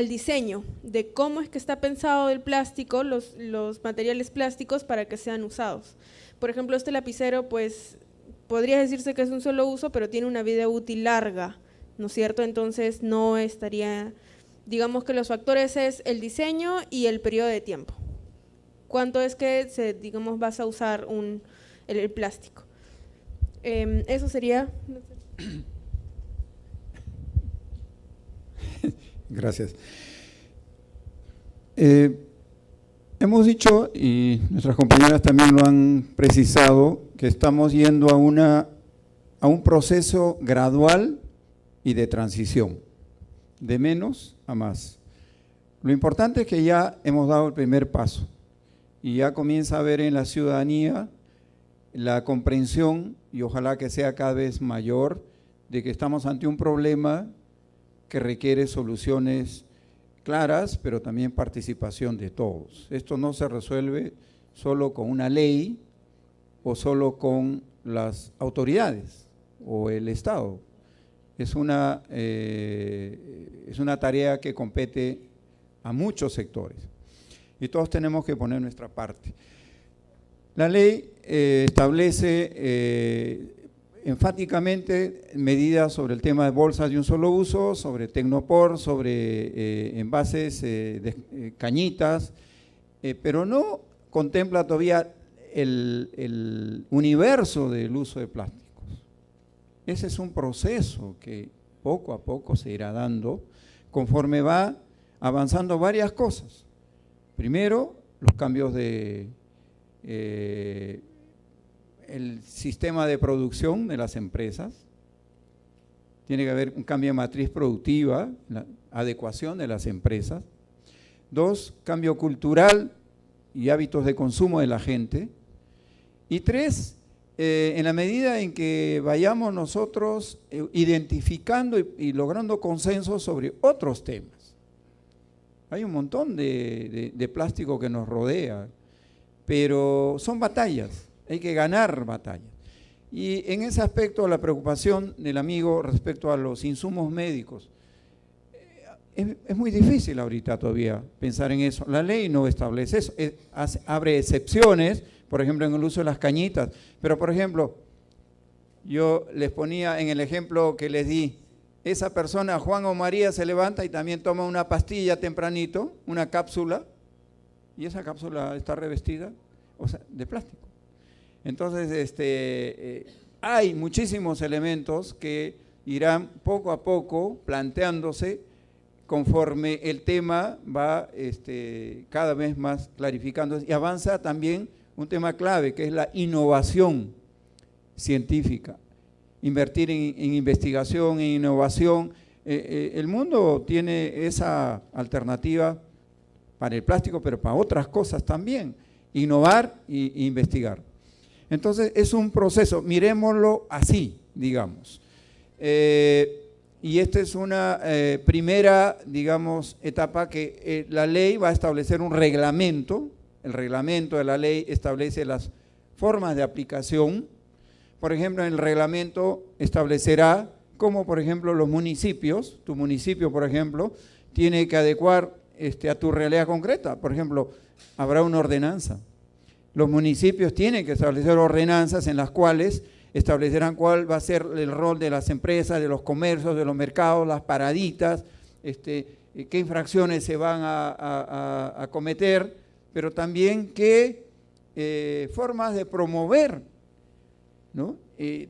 diseño de cómo es que está pensado el plástico, los materiales plásticos para que sean usados. Por ejemplo, este lapicero, pues, podría decirse que es un solo uso, pero tiene una vida útil larga, ¿no es cierto? Entonces, no estaría… Digamos que los factores es el diseño y el periodo de tiempo. ¿Cuánto es que vas a usar el plástico? Eso sería… No sé. Gracias. Hemos dicho, y nuestras compañeras también lo han precisado, que estamos yendo a un proceso gradual y de transición, de menos a más. Lo importante es que ya hemos dado el primer paso y ya comienza a haber en la ciudadanía la comprensión, y ojalá que sea cada vez mayor, de que estamos ante un problema que requiere soluciones claras, pero también participación de todos. Esto no se resuelve solo con una ley o solo con las autoridades o el Estado. es una tarea que compete a muchos sectores y todos tenemos que poner nuestra parte. La ley establece enfáticamente medidas sobre el tema de bolsas de un solo uso, sobre tecnopor, sobre envases de cañitas, pero no contempla todavía el universo del uso de plásticos. Ese es un proceso que poco a poco se irá dando conforme va avanzando varias cosas. Primero, los cambios de el sistema de producción de las empresas. Tiene que haber un cambio de matriz productiva, la adecuación de las empresas. 2, cambio cultural y hábitos de consumo de la gente. Y 3, en la medida en que vayamos nosotros identificando y logrando consensos sobre otros temas. Hay un montón de plástico que nos rodea, pero son batallas, hay que ganar batallas. Y en ese aspecto la preocupación del amigo respecto a los insumos médicos, es muy difícil ahorita todavía pensar en eso. La ley no establece eso, abre excepciones, por ejemplo en el uso de las cañitas, pero por ejemplo, yo les ponía en el ejemplo que les di, esa persona, Juan o María, se levanta y también toma una pastilla tempranito, una cápsula, y esa cápsula está revestida, o sea, de plástico. Entonces, hay muchísimos elementos que irán poco a poco planteándose conforme el tema va cada vez más clarificándose y avanza también un tema clave que es la innovación científica. Invertir en investigación, en innovación. El mundo tiene esa alternativa para el plástico, pero para otras cosas también. Innovar e investigar. Entonces, es un proceso, miremoslo así, digamos. Y esta es una primera, digamos, etapa que la ley va a establecer un reglamento. El reglamento de la ley establece las formas de aplicación. Por ejemplo, en el reglamento establecerá cómo, por ejemplo, los municipios, tu municipio, por ejemplo, tiene que adecuar a tu realidad concreta. Por ejemplo, habrá una ordenanza. Los municipios tienen que establecer ordenanzas en las cuales establecerán cuál va a ser el rol de las empresas, de los comercios, de los mercados, las paraditas, qué infracciones se van a cometer, pero también qué formas de promover, ¿no?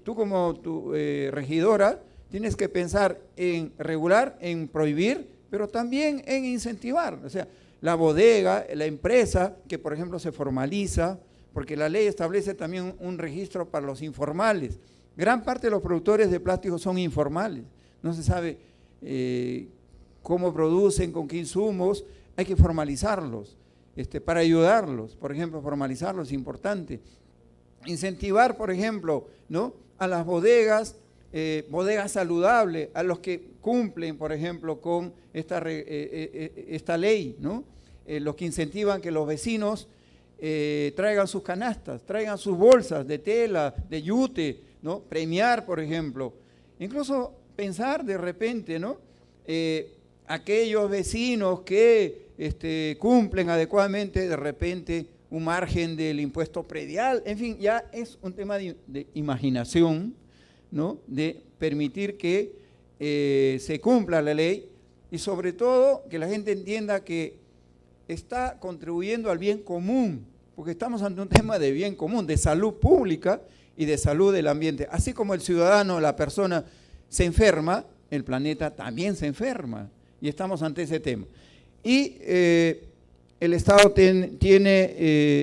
Tú como tu regidora tienes que pensar en regular, en prohibir, pero también en incentivar. O sea, la bodega, la empresa que por ejemplo se formaliza, porque la ley establece también un registro para los informales. Gran parte de los productores de plástico son informales, no se sabe cómo producen, con qué insumos, hay que formalizarlos para ayudarlos. Por ejemplo, formalizarlos es importante. Incentivar, por ejemplo, ¿no?, a las bodegas, bodegas saludables, a los que cumplen, por ejemplo, con esta ley, ¿no? Los que incentivan que los vecinos traigan sus canastas, traigan sus bolsas de tela, de yute, ¿no? Premiar, por ejemplo. Incluso pensar de repente, ¿no?, aquellos vecinos que cumplen adecuadamente, de repente, un margen del impuesto predial, en fin, ya es un tema de imaginación, ¿no?, de permitir que se cumpla la ley y sobre todo que la gente entienda que está contribuyendo al bien común, porque estamos ante un tema de bien común, de salud pública y de salud del ambiente. Así como el ciudadano, la persona se enferma, el planeta también se enferma y estamos ante ese tema. Y el Estado tiene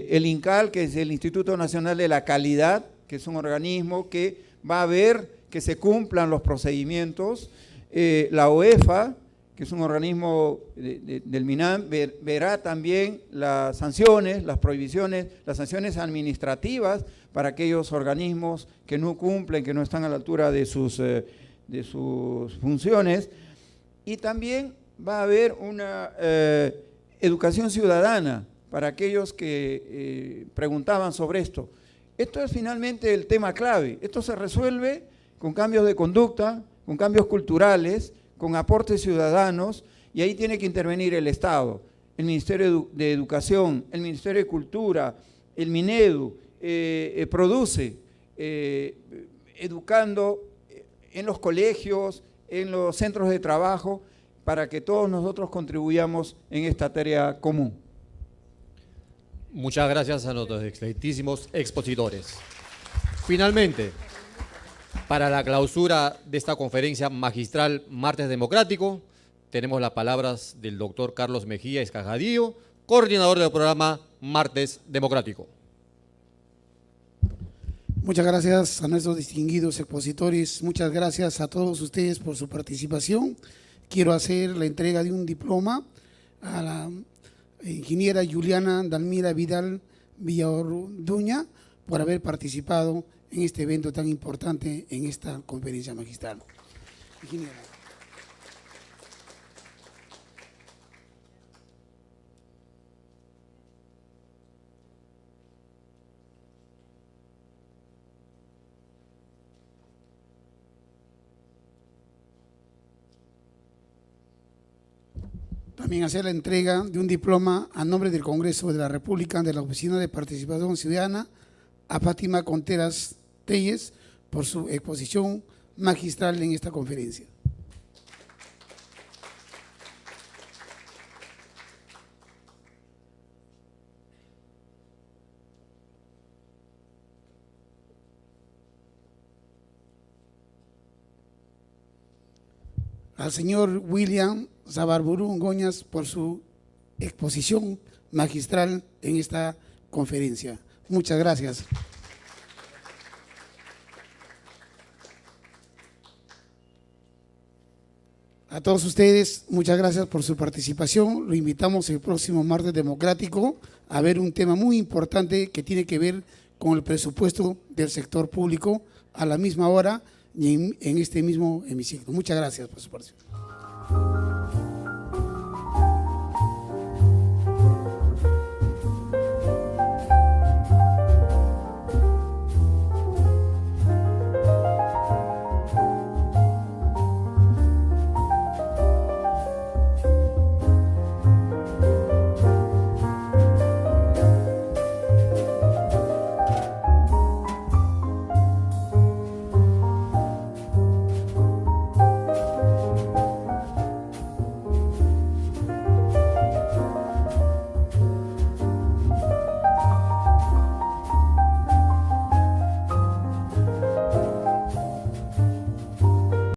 el INCAL, que es el Instituto Nacional de la Calidad, que es un organismo que va a ver que se cumplan los procedimientos. La OEFA, que es un organismo del MINAM, verá también las sanciones, las prohibiciones, las sanciones administrativas para aquellos organismos que no cumplen, que no están a la altura de sus funciones. Y también va a haber una educación ciudadana para aquellos que preguntaban sobre esto. Esto es finalmente el tema clave. Esto se resuelve con cambios de conducta, con cambios culturales, con aportes ciudadanos, y ahí tiene que intervenir el Estado, el Ministerio de Educación, el Ministerio de Cultura, el Minedu, produce, educando en los colegios, en los centros de trabajo, para que todos nosotros contribuyamos en esta tarea común. Muchas gracias a nuestros excelentísimos expositores. Finalmente, para la clausura de esta conferencia magistral Martes Democrático, tenemos las palabras del doctor Carlos Mejía Escajadillo, coordinador del programa Martes Democrático. Muchas gracias a nuestros distinguidos expositores, muchas gracias a todos ustedes por su participación. Quiero hacer la entrega de un diploma a la ingeniera Juliana Dalmira Vidal Villaorduña por haber participado en este evento tan importante en esta conferencia magistral. Ingeniera. También hacer la entrega de un diploma a nombre del Congreso de la República de la Oficina de Participación Ciudadana a Fátima Conteras Telles por su exposición magistral en esta conferencia. Al señor William Zabarburu Goñas por su exposición magistral en esta conferencia. Muchas gracias. A todos ustedes, muchas gracias por su participación. Lo invitamos el próximo martes democrático a ver un tema muy importante que tiene que ver con el presupuesto del sector público a la misma hora y en este mismo hemiciclo. Muchas gracias por su participación.